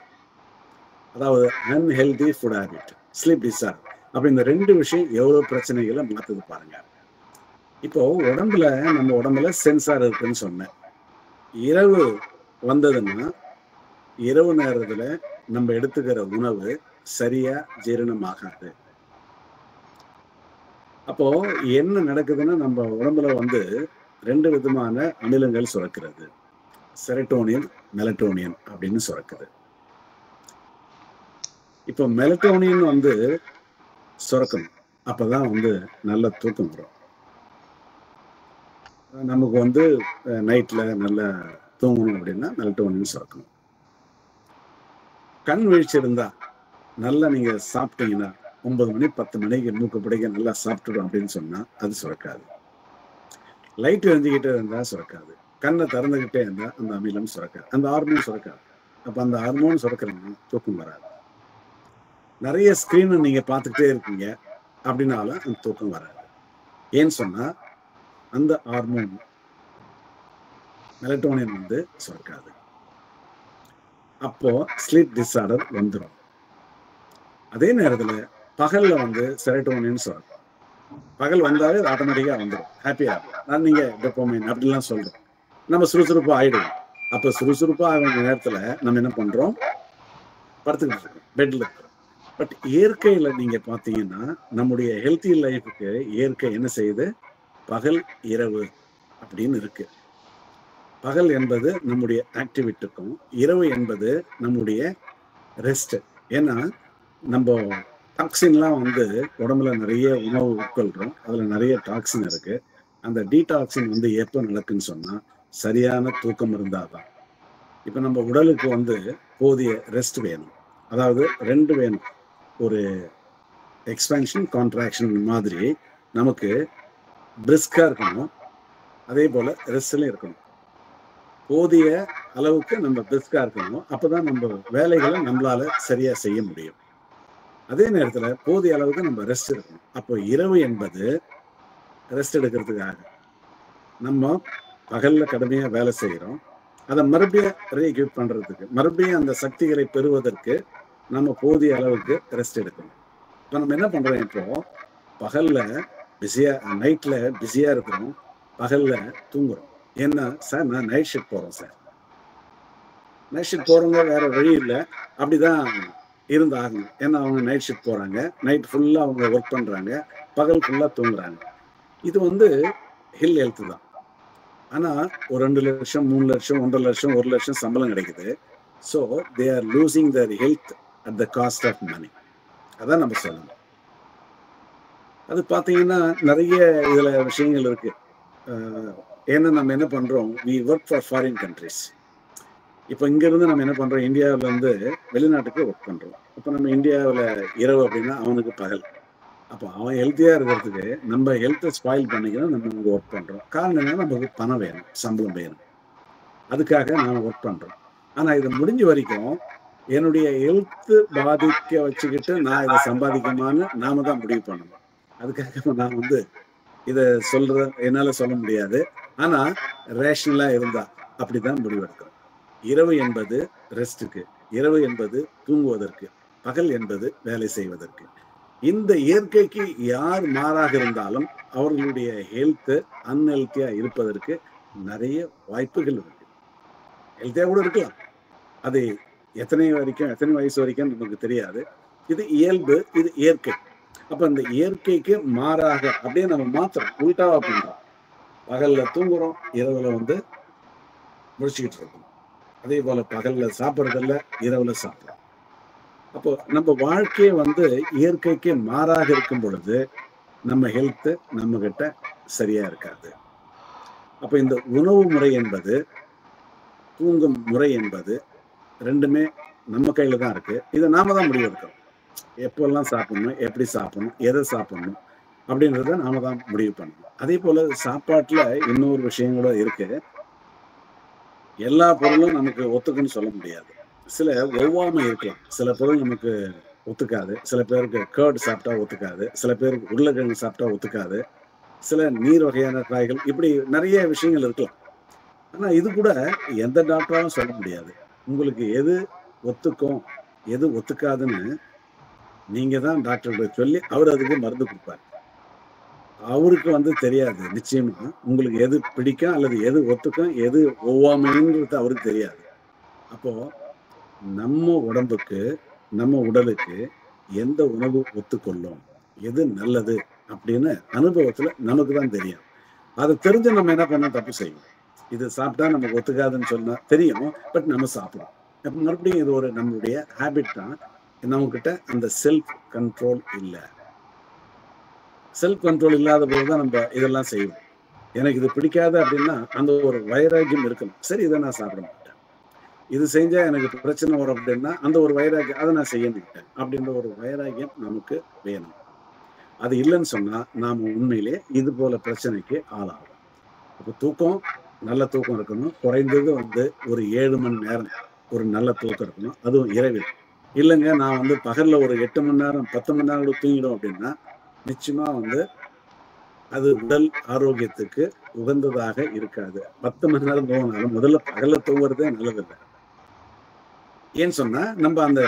அதாவது unhealthy food habit, sleep disorder, அப்ப இந்த 2 விஷயம் எவ்வளவு பிரச்சனைகளை மாத்துது பாருங்க. இப்போ நம்ம உடம்புல சென்சார் இருக்குன்னு சொன்னேன். இரவு வந்ததுன்னா இரவு நேரத்துல நம்ம எடுத்துக்கிற உணவு சரியா ஜீரணமாகாது. அப்போ என்ன நடக்குதுன்னா, நம்ம உடம்புல 2 விதமான அமிலங்கள் சுரக்கிறது, செரட்டோனின், மெலட்டோனின் அப்படின்னு சுரக்குது. இப்போ மெலட்டோனின் சுரக்கணும், அப்பதான் நல்ல தூக்கம் வரும். நமக்கு நைட்ல நல்லா தூங்கணும் அப்படின்னா மெலட்டோனின் சுரக்கணும். கண் வீழ்ச்சி இருந்தா, நல்லா நீங்க சாப்பிட்டீங்கன்னா 9 மணி 10 மணிக்கு மூக்கு பிடிக்க நல்லா சாப்பிட்டுடும் அப்படின்னு சொன்னா அது சுரக்காது. லைட் எரிஞ்சுக்கிட்டே இருந்தா சுரக்காது, கண்ணை திறந்துகிட்டே இருந்தா அந்த அமிலம் சுரக்காது, அந்த ஹார்மோன் சுரக்காது. அப்ப அந்த ஹார்மோன் சுரக்கிறதுனா தூக்கம் வராது. நிறைய ஸ்கிரீனை நீங்க பார்த்துக்கிட்டே இருக்கீங்க அப்படின்னாலும் அந்த தூக்கம் வராது. ஏன்னு சொன்னா அந்த ஹார்மோன் மெலட்டோனின் சுரக்காது. அப்போ ஸ்லீப் டிஸார்டர் வந்துடும். அதே நேரத்துல பகல்ல செரட்டோனின் சுரக்கும். பகல் வந்தாலே ஆட்டோமேட்டிக்கா வந்துடும், ஹாப்பியா இருக்கும். நீங்க டோபமைன் அப்படிலாம் சொல்றோம், நம்ம சுறுசுறுப்பா ஆயிடுவோம். அப்ப சுறுசுறுப்பா ஆகிற நேரத்துல நம்ம என்ன பண்றோம், படுத்துக்கிட்டு இருக்கோம், பெட்ல இருக்கிறோம். பட் இயற்கையில நீங்க பாத்தீங்கன்னா நம்முடைய ஹெல்த்தி லைஃபுக்கு இயற்கை என்ன செய்யுது, பகல் இரவு அப்படின்னு இருக்கு. பகல் என்பது நம்முடைய ஆக்டிவிட்டிக்கும், இரவு என்பது நம்முடைய ரெஸ்ட். ஏன்னா நம்ம டாக்ஸின்லாம் உடம்புல நிறைய உணவு உட்கொள்றோம், அதுல நிறைய டாக்ஸின் இருக்கு. அந்த டீடாக்சின் எப்போ நடக்குன்னு சொன்னா சரியான தூக்கம் இருந்தாதான். இப்ப நம்ம உடலுக்கு போதிய ரெஸ்ட் வேணும். அதாவது 2 வேணும், ஒரு எக்ஸ்பேன்ஷன் கான்ட்ராக்ஷன் மாதிரி நமக்கு பிரிஸ்கா இருக்கணும், அதே போல ரெஸ்ட்லயும் இருக்கணும். போதிய அளவுக்கு நம்ம பிரிஸ்கா இருக்கணும், அப்பதான் நம்ம வேலைகளை நம்மளால சரியா செய்ய முடியும். அதே நேரத்துல போதிய அளவுக்கு நம்ம ரெஸ்ட் இருக்கணும். அப்போ இரவு என்பது ரெஸ்ட் எடுக்கிறதுக்காக. நம்ம பகல்ல கடுமையா வேலை செய்யறோம், அதை மறுபடியும் ரீஎக்யூட் பண்றதுக்கு, மறுபடியும் அந்த சக்திகளை பெறுவதற்கு நம்ம போதிய அளவுக்கு ரெஸ்ட் எடுக்கணும். இப்ப நம்ம என்ன பண்றோம், இப்போ பகல்ல பிஸியா, நைட்ல பிஸியா இருக்கிறோம், பகல்ல தூங்குறோம். ஏன்னா சார் நான் நைட் ஷிஃப்ட் போறோம் சார். நைட் ஷிஃப்ட் போறவங்க வேற வழி இல்லை, அப்படிதான் இருந்து ஆகணும். ஏன்னா அவங்க நைட் ஷிஃப்ட் போறாங்க, நைட் ஃபுல்லா அவங்க ஒர்க் பண்றாங்க, பகல் ஃபுல்லா தூங்குறாங்க. இது வந்து ஹில் ஹெல்த் தான். ஆனா ஒரு 2 லட்சம் 3 லட்சம் 1.5 லட்சம் 1 லட்சம் சம்பளம் கிடைக்குது. So they are losing their health at the cost of money. அதான் நம்ம சொல்லணும். அது பார்த்தீங்கன்னா நிறைய இதுல விஷயங்கள் இருக்கு. ஏன்னா நம்ம என்ன பண்றோம், we work for foreign countries. இப்போ இங்க இருந்து நம்ம என்ன பண்றோம், இந்தியாவில இருந்து வெளிநாட்டுக்கு ஒர்க் பண்றோம். இப்போ நம்ம இந்தியாவில் இரவு அப்படின்னா அவனுக்கு பகல். அப்போ அவன் ஹெல்த்தியா இருக்கிறதுக்கு நம்ம ஹெல்த்தை ஸ்பாயில் பண்ணிக்கிறோம். நம்ம இங்க ஒர்க் பண்றோம். காரணம் என்னன்னா நமக்கு பணம் வேணும், சம்பளம் வேணும். அதுக்காக நான் ஒர்க் பண்றோம். ஆனா இது முடிஞ்ச வரைக்கும் என்னுடைய ஹெல்த் பாதிக்க வச்சுக்கிட்டு நான் இதை சம்பாதிக்கணுமான்னு நாம தான் முடிவு பண்ணணும். அதுக்காக நான் வந்து இதை என்னால சொல்ல முடியாது. ஆனா ரேஷனலா இருந்தா அப்படிதான் முடிவெடுக்கிறோம். இரவு என்பது ரெஸ்டுக்கு, இரவு என்பது தூங்குவதற்கு, பகல் என்பது வேலை செய்வதற்கு. இந்த இயற்கைக்கு யார் மாறாக இருந்தாலும் அவர்களுடைய ஹெல்த் அன்ஹெல்த்தியா இருப்பதற்கு நிறைய வாய்ப்புகள் இருக்கு. ஹெல்த்தியா கூட இருக்கலாம். அது எத்தனை வயசு வரைக்கும் நமக்கு தெரியாது. இது இயல்பு, இது இயற்கை. அப்ப இந்த இயற்கைக்கு மாறாக அப்படியே நம்ம மாத்திரம் உள்டாவா பண்றோம். பகல்ல தூங்குறோம், இரவுல வந்து முடிச்சுக்கிட்டு இருக்கோம். அதே போல பகல்ல சாப்பிட்றதில்ல, இரவுல சாப்பிடுறோம். அப்போ நம்ம வாழ்க்கையை வந்து இயற்கைக்கு மாறாக இருக்கும் பொழுது நம்ம ஹெல்த் நம்ம கிட்ட சரியா இருக்காது. அப்ப இந்த உணவு முறை என்பது, தூங்கும் முறை என்பது ரெண்டுமே நம்ம கையில தான் இருக்கு. இதை நாம தான் முடிவெடுக்கிறோம். எப்பெல்லாம் சாப்பிடணும், எப்படி சாப்பிடணும், எதை சாப்பிடணும் அப்படின்றத நாம தான் முடிவு பண்ணணும். அதே போல சாப்பாட்டுல இன்னொரு விஷயம் கூட இருக்கு. எல்லா பொருளும் நமக்கு ஒத்துக்குன்னு சொல்ல முடியாது. சில ஒவ்வாமை இருக்கலாம். சில பொருள் நமக்கு ஒத்துக்காது. சில பேருக்கு கர்ட் சாப்பிட்டா ஒத்துக்காது. சில பேருக்கு உருளைக்கிழங்கு சாப்பிட்டா ஒத்துக்காது. சில நீர் வகையான காய்கள், இப்படி நிறைய விஷயங்கள் இருக்கலாம். ஆனா இது கூட எந்த டாக்டராலும் சொல்ல முடியாது. உங்களுக்கு எது ஒத்துக்கும், எது ஒத்துக்காதுன்னு நீங்க தான் டாக்டர்கிட்ட சொல்லி அவர் அதுக்கு மருந்து கொடுப்பார். அவருக்கு வந்து தெரியாது நிச்சயமா உங்களுக்கு எது பிடிக்கும் அல்லது எது ஒத்துக்கும், எது ஒவ்வாமைன்றது அவருக்கு தெரியாது. அப்போ நம்ம உடம்புக்கு, நம்ம உடலுக்கு எந்த உணவு ஒத்துக்கொள்ளும், எது நல்லது அப்படின்னு அனுபவத்துல நமக்கு தான் தெரியும். அதை தெரிஞ்சு நம்ம என்ன பண்ண தப்பு செய்வோம். இது சாப்பிட்டா நமக்கு ஒத்துக்காதுன்னு சொன்னா தெரியும், பட் நம்ம சாப்பிடுவோம். அப்ப மறுபடியும் இது ஒரு நம்மளுடைய ஹேபிட் தான். நம்ம கிட்ட அந்த செல்ஃப் கண்ட்ரோல் இல்லை. செல்ஃப் கண்ட்ரோல் இல்லாத போதுதான் நம்ம இதெல்லாம் செய்வோம். எனக்கு இது பிடிக்காது அப்படின்னா அந்த ஒரு வைராக்கியம் இருக்கணும். சரி, இதை நான் சாப்பிட மாட்டேன். இது செஞ்சா எனக்கு பிரச்சனை வரும் அப்படின்னா அந்த ஒரு வைராக்கியம், அதை நான் செய்ய மாட்டேன் அப்படின்ற ஒரு வைராக்கியம் நமக்கு வேணும். அது இல்லைன்னு சொன்னா நாம உண்மையிலே இது போல பிரச்சனைக்கு ஆளாகும். அப்ப தூக்கம், நல்ல தூக்கம் இருக்கணும். குறைந்தது வந்து ஒரு 7 மணி நேரம் ஒரு நல்ல தூக்கம் இருக்கணும். அதுவும் இரவில். இல்லைங்க நான் வந்து பகல்ல ஒரு 8 மணி நேரம் 10 மணி நேரம் கூட தூங்கிடும் அப்படின்னா நிச்சயமா வந்து அது உடல் ஆரோக்கியத்துக்கு உகந்ததாக இருக்காது. 10 மணி நேரம் தூங்கினாலும் முதல்ல பகல்ல தூங்குறதே நல்லதில்லை. ஏன்னு சொன்னா நம்ம அந்த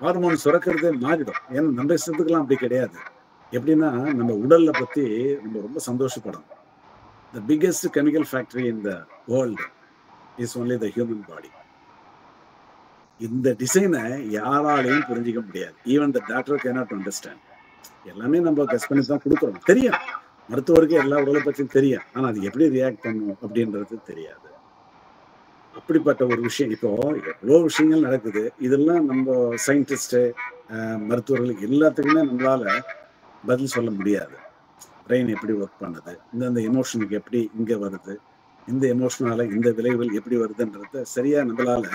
ஹார்மோன் சுரக்கிறதே மாறிடும். ஏன்னா நம்ம இஷ்டத்துக்குலாம் அப்படி கிடையாது. எப்படின்னா நம்ம உடல்ல பத்தி நம்ம ரொம்ப சந்தோஷப்படணும். The biggest chemical factory in the world is only the human body. இந்த டிசைனை யாராலையும் புரிஞ்சிக்க முடியாது. Even the doctor cannot understand. எல்லாமே நம்ம கெஸ் பண்ணி தான் கொடுக்குறோம். தெரியும், மருத்துவருக்கு எல்லா உடலை பற்றியும் தெரியும். ஆனா அது எப்படி ரியாக்ட் பண்ணும் அப்படின்றது தெரியாது. அப்படிப்பட்ட ஒரு விஷயம். இப்போ எவ்வளோ விஷயங்கள் நடக்குது. இதெல்லாம் நம்ம சயின்டிஸ்ட், மருத்துவர்கள் எல்லாத்துக்குமே நம்மளால பதில் சொல்ல முடியாது. பிரெயின் எப்படி ஒர்க் பண்ணுது, இந்த எமோஷனுக்கு எப்படி இங்க வருது, இந்த எமோஷனால இந்த விளைவுகள் எப்படி வருதுன்றத சரியா நம்மளால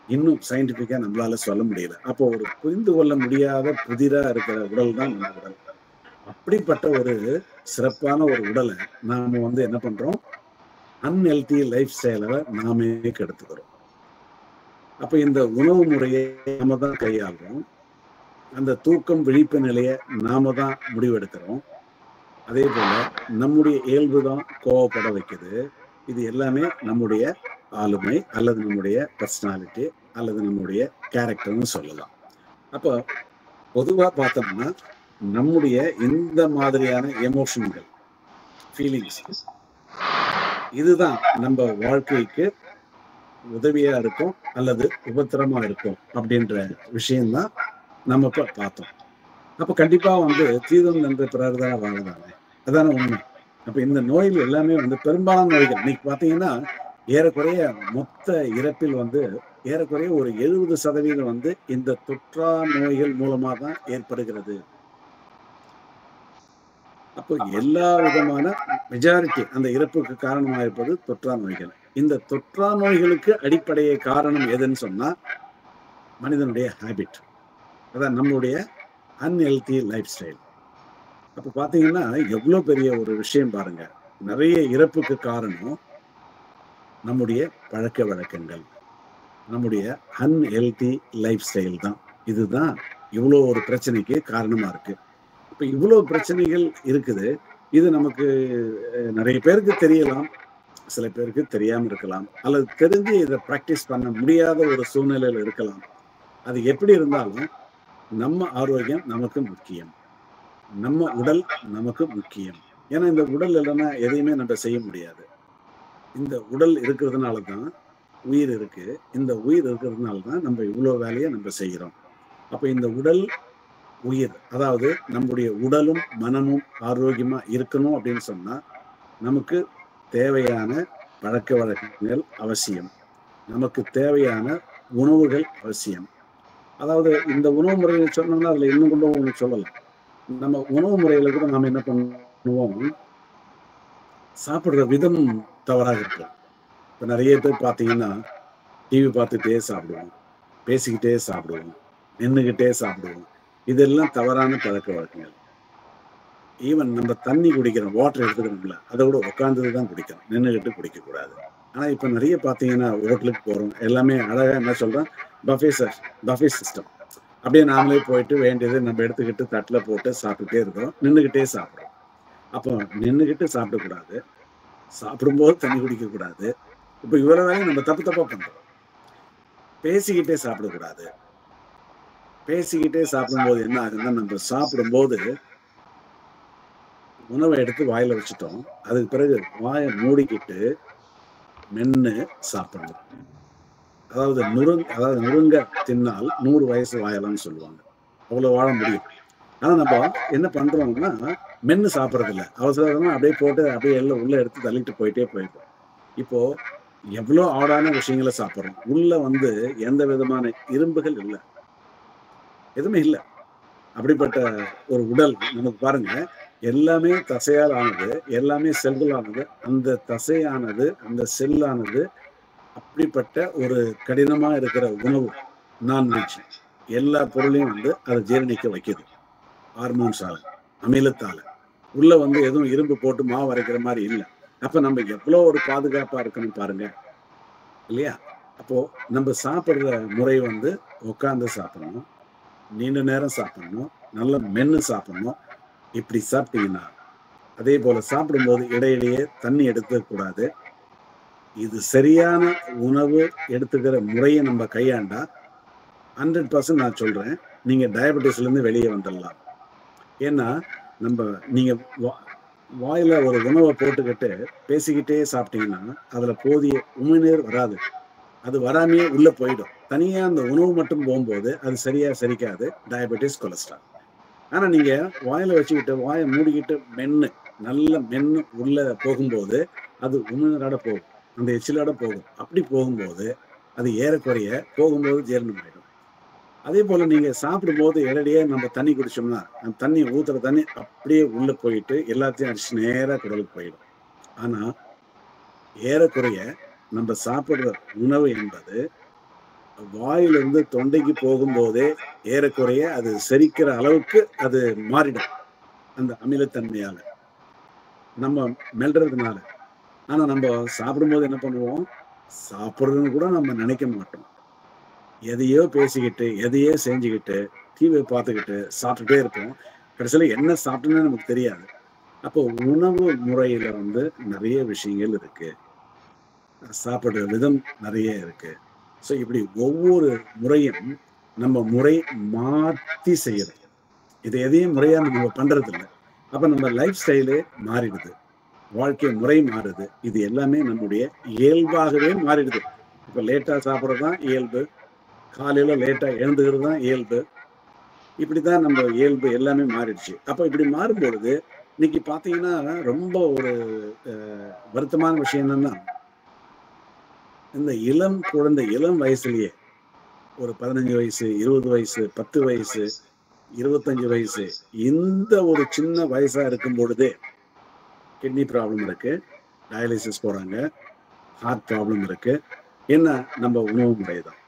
இன்னும் சயின்டிபிக்கா நம்மளால சொல்ல முடியல. அப்போ ஒரு புரிந்து கொள்ள முடியாத புதிரா இருக்கிற உடல் தான் நம்ம உடல். அப்படிப்பட்ட ஒரு சிறப்பான ஒரு உடலை நாம வந்து என்ன பண்றோம், அன்ஹெல்தி லைஃப் ஸ்டைலை நாமே கெடுத்துக்கிறோம். அப்ப இந்த உணவு முறையை நாம தான் கையாளுறோம். அந்த தூக்கம் விழிப்பு நிலையை நாம தான் முடிவெடுக்கிறோம். அதே போல நம்முடைய இயல்பு தான் கோவப்பட வைக்குது. இது எல்லாமே நம்முடைய ஆளுமை அல்லது நம்முடைய பர்சனாலிட்டி அல்லது நம்முடைய கேரக்டர்னு சொல்லலாம். அப்போ பொதுவா பார்த்தோம்னா நம்முடைய இந்த மாதிரியான எமோஷன்கள், ஃபீலிங்ஸ், இதுதான் நம்ம வாழ்க்கைக்கு உதவியா இருக்கும் அல்லது உபத்திரமா இருக்கும் அப்படின்ற விஷயம்தான் நம்ம இப்ப பார்த்தோம். அப்ப கண்டிப்பா வந்து தீதும் நன்று பிறர் தானே வாழதானே, அதான உண்மை. அப்ப இந்த நோய்கள் எல்லாமே வந்து பெரும்பாலான நோய்கள் இன்னைக்கு பாத்தீங்கன்னா ஏறக்குறைய மொத்த இறப்பில் வந்து ஏறக்குறைய ஒரு 70% வந்து இந்த தொற்றா நோய்கள் மூலமா தான் ஏற்படுகிறது. அப்போ எல்லா விதமான மெஜாரிட்டி அந்த இறப்புக்கு காரணமாக இருப்பது தொற்றா நோய்கள். இந்த தொற்றா நோய்களுக்கு அடிப்படைய காரணம் எதுன்னு சொன்னா மனிதனுடைய ஹேபிட், அதான் நம்மளுடைய அன்ஹெல்தி லைஃப் ஸ்டைல். அப்ப பாத்தீங்கன்னா எவ்வளவு பெரிய ஒரு விஷயம் பாருங்க. நிறைய இறப்புக்கு காரணம் நம்முடைய பழக்க வழக்கங்கள், நம்முடைய அன்ஹெல்தி லைஃப் ஸ்டைல் தான். இதுதான் இவ்வளோ ஒரு பிரச்சனைக்கு காரணமா இருக்கு. இப்ப இவ்வளவு பிரச்சனைகள் இருக்குது. இது நமக்கு நிறைய பேருக்கு தெரியலாம், சில பேருக்கு தெரியாம இருக்கலாம், அல்லது தெரிஞ்சு இதை பிராக்டிஸ் பண்ண முடியாத ஒரு சூழ்நிலையில இருக்கலாம். அது எப்படி இருந்தாலும் நம்ம ஆரோக்கியம் நமக்கு முக்கியம், நம்ம உடல் நமக்கு முக்கியம். ஏன்னா இந்த உடல் இல்லைன்னா எதையுமே நம்ம செய்ய முடியாது. இந்த உடல் இருக்கிறதுனால தான் உயிர் இருக்கு. இந்த உயிர் இருக்கிறதுனால தான் நம்ம இவ்வளவு வேலையை நம்ம செய்கிறோம். அப்ப இந்த உடல் உயிர், அதாவது நம்முடைய உடலும் மனமும் ஆரோக்கியமா இருக்கணும் அப்படின்னு சொன்னா நமக்கு தேவையான பழக்க வழக்கங்கள் அவசியம், நமக்கு தேவையான உணவுகள் அவசியம். அதாவது இந்த உணவு முறையை சொன்னோம்னா அதுல இன்னும் கூட ஒண்ணு சொல்லலாம். நம்ம உணவு முறையில கூட நாம என்ன பண்ணுவோம், சாப்பிடுற விதம் தவறாக இருக்கும். இப்ப நிறைய பேர் பாத்தீங்கன்னா டிவி பார்த்துட்டே சாப்பிடுவோம், பேசிக்கிட்டே சாப்பிடுவோம், நின்றுகிட்டே சாப்பிடுவோம். இதெல்லாம் தவறான பழக்க வழக்கங்கள். ஈவன் நம்ம தண்ணி குடிக்கிறோம், வாட்டர் எடுத்துக்கிறோம்ல, அதை விட உட்காந்துதான் குடிக்கிறோம், நின்றுகிட்டு குடிக்க கூடாது. ஆனா இப்ப நிறைய பாத்தீங்கன்னா ஹோட்டலுக்கு போறோம், எல்லாமே அழகா என்ன சொல்றோம், பஃபே சிஸ்டம். அப்படியே நாமளே போயிட்டு வேண்டியது நம்ம எடுத்துக்கிட்டு தட்டுல போட்டு சாப்பிட்டுட்டே இருக்கிறோம், நின்றுகிட்டே சாப்பிடுறோம். அப்போ நின்றுகிட்டு சாப்பிடக்கூடாது, சாப்பிடும்போது தண்ணி குடிக்க கூடாது. இப்ப இவ்வளவு வேலையும் நம்ம தப்பா பண்றோம். பேசிக்கிட்டே சாப்பிடக்கூடாது. பேசிக்கிட்டே சாப்பிடும்போது என்ன ஆகுதுன்னா, நம்ம சாப்பிடும்போது உணவை எடுத்து வாயில வச்சுட்டோம், அதுக்கு பிறகு வாயை மூடிக்கிட்டு மென்னு சாப்பிடணும். அதாவது நுருங்க தின்னால் 100 வயசு வாயலாம்னு சொல்லுவாங்க, அவ்வளவு வாழ முடியும். ஆனா நம்ம என்ன பண்றோம்னா மென்னு சாப்பிடறது இல்லை, அவசரமா அப்படியே போட்டு அப்படியே எல்லாம் உள்ள எடுத்து தள்ளிட்டு போயிட்டோம். இப்போ எவ்வளவு ஆடான விஷயங்களை சாப்பிடுறோம், உள்ள வந்து எந்த விதமான இரும்புகள் இல்லை, எதுவுமே இல்லை. அப்படிப்பட்ட ஒரு உடல் நமக்கு பாருங்க, எல்லாமே தசையால் ஆனது, எல்லாமே செல்கள் ஆனது. அந்த தசையானது, அந்த செல்லானது அப்படிப்பட்ட ஒரு கடினமா இருக்கிற உணவு, நான்வெஜ், எல்லா பொருளையும் வந்து அதை ஜீரணிக்க வைக்குது. ஹார்மோன்ஸால, அமிலத்தால. உள்ள வந்து எதுவும் இரும்பு போட்டு மாவு அரைக்கிற மாதிரி இல்லை. அப்ப நம்ம எவ்வளவு ஒரு பாதுகாப்பா இருக்கணும் பாருங்க, இல்லையா? அப்போ நம்ம சாப்பிடுற முறை வந்து உட்கார்ந்து சாப்பிடணும், நீண்ட நேரம் சாப்பிடணும், நல்ல மென்னு சாப்பிடணும். இப்படி சாப்பிட்டீங்கன்னா, அதே போல சாப்பிடும்போது இடையிலேயே தண்ணி எடுத்துக்க கூடாது. இது சரியான உணவு எடுத்துக்கிற முறையை நம்ம கையாண்டா 100% நான் சொல்றேன், நீங்க டயபெட்டிஸ்ல இருந்து வெளியே வந்துடலாம். ஏன்னா நீங்க வாயில ஒரு உணவை போட்டுக்கிட்டு பேசிக்கிட்டே சாப்பிட்டீங்கன்னா அதுல போதிய உமிழ்நீர் வராது, அது வராமையே உள்ள போயிடும். தனியா அந்த உணவு மட்டும் போகும்போது அது சரியா செரிக்காது, டயபெட்டிஸ், கொலஸ்ட்ரால். ஆனா நீங்க வாயில வச்சுக்கிட்டு வாயை மூடிக்கிட்டு நல்ல மென்னு உள்ள போகும்போது அது உமிழ்நீரோட போகும், அந்த எச்சிலோட போகும். அப்படி போகும்போது அது ஏறக்குறைய போகும்போது ஜீரணம் ஆயிடும். அதே போல நீங்க சாப்பிடும்போது இடையிலேயே நம்ம தண்ணி குடிச்சோம்னா அந்த தண்ணி ஊத்துற தண்ணி அப்படியே உள்ள போயிட்டு எல்லாத்தையும் அடிச்சு நேரா குடலுக்கு போயிடும். ஆனா ஏறக்குறைய நம்ம சாப்பிடுற உணவு என்பது வாயிலிருந்து தொண்டைக்கு போகும்போதே ஏறக்குறைய அது செரிக்கிற அளவுக்கு அது மாறிடும், அந்த அமிலத்தன்மையால நம்ம மெல்றதுனால. ஆனா நம்ம சாப்பிடும்போது என்ன பண்ணுவோம், சாப்பிடுறதுன்னு கூட நம்ம நினைக்க மாட்டோம். எதையோ பேசிக்கிட்டு எதையோ செஞ்சுக்கிட்டு டிவியை பார்த்துக்கிட்டு சாப்பிட்டுட்டே இருப்போம். கடைசியில என்ன சாப்பிட்டோன்னு நமக்கு தெரியாது. அப்போ உணவு முறையில வந்து நிறைய விஷயங்கள் இருக்கு, சாப்பிடுற விதம் நிறைய இருக்கு. ஸோ இப்படி ஒவ்வொரு முறையும் நம்ம முறை மாற்றி செய்யறது, இது எதையும் முறையா நம்ம பண்றது இல்லை. அப்ப நம்ம லைஃப் ஸ்டைலே மாறிடுது, வாழ்க்கை முறை மாறுது, இது எல்லாமே நம்முடைய இயல்பாகவே மாறிடுது. இப்போ லேட்டா சாப்பிட்றது தான் இயல்பு, காலையில லேட்டா எழுந்துக்கிறது தான் இயல்பு. இப்படிதான் நம்ம இயல்பு எல்லாமே மாறிடுச்சு. அப்ப இப்படி மாறும்பொழுது, இன்னைக்கு பார்த்தீங்கன்னா, ரொம்ப ஒரு வருத்தமான விஷயம் என்னன்னா, இந்த இளம் குழந்தை, இளம் வயசுலயே ஒரு 15 வயசு, 20 வயசு, 10 வயசு, 25 வயசு, இந்த ஒரு சின்ன வயசா இருக்கும் பொழுதே கிட்னி ப்ராப்ளம் இருக்கு, டயாலிசிஸ் போறாங்க, ஹார்ட் ப்ராப்ளம் இருக்கு. என்ன நம்ம உணவு முறை தான்.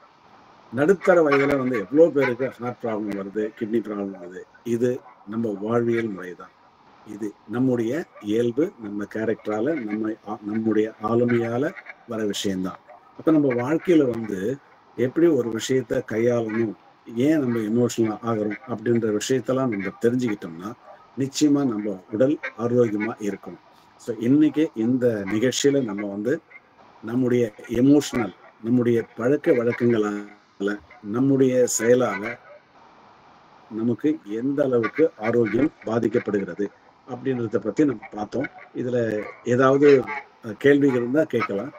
நடுத்தர வயதுல வந்து எவ்வளோ பேருக்கு ஹார்ட் ப்ராப்ளம் வருது, கிட்னி ப்ராப்ளம் வருது. இது நம்ம வாழ்வியல் முறை தான். இது நம்முடைய இயல்பு, நம்ம கேரக்டரால, நம்முடைய ஆளுமையால வர விஷயம்தான். அப்ப நம்ம வாழ்க்கையில வந்து எப்படி ஒரு விஷயத்த கையாளணும், ஏன் நம்ம எமோஷனல் ஆகுறோம் அப்படின்ற விஷயத்தெல்லாம் நம்ம தெரிஞ்சுக்கிட்டோம்னா, நிச்சயமா நம்ம உடல் ஆரோக்கியமா இருக்கும். ஸோ இன்னைக்கு இந்த நிகழ்ச்சியில நம்ம வந்து நம்முடைய எமோஷனல், நம்முடைய பழக்க வழக்கங்களால, நம்முடைய செயலால நமக்கு எந்த அளவுக்கு ஆரோக்கியம் பாதிக்கப்படுகிறது அப்படின்றத பத்தி நம்ம பார்த்தோம். இதுல ஏதாவது கேள்விகள் இருந்தா கேட்கலாம்.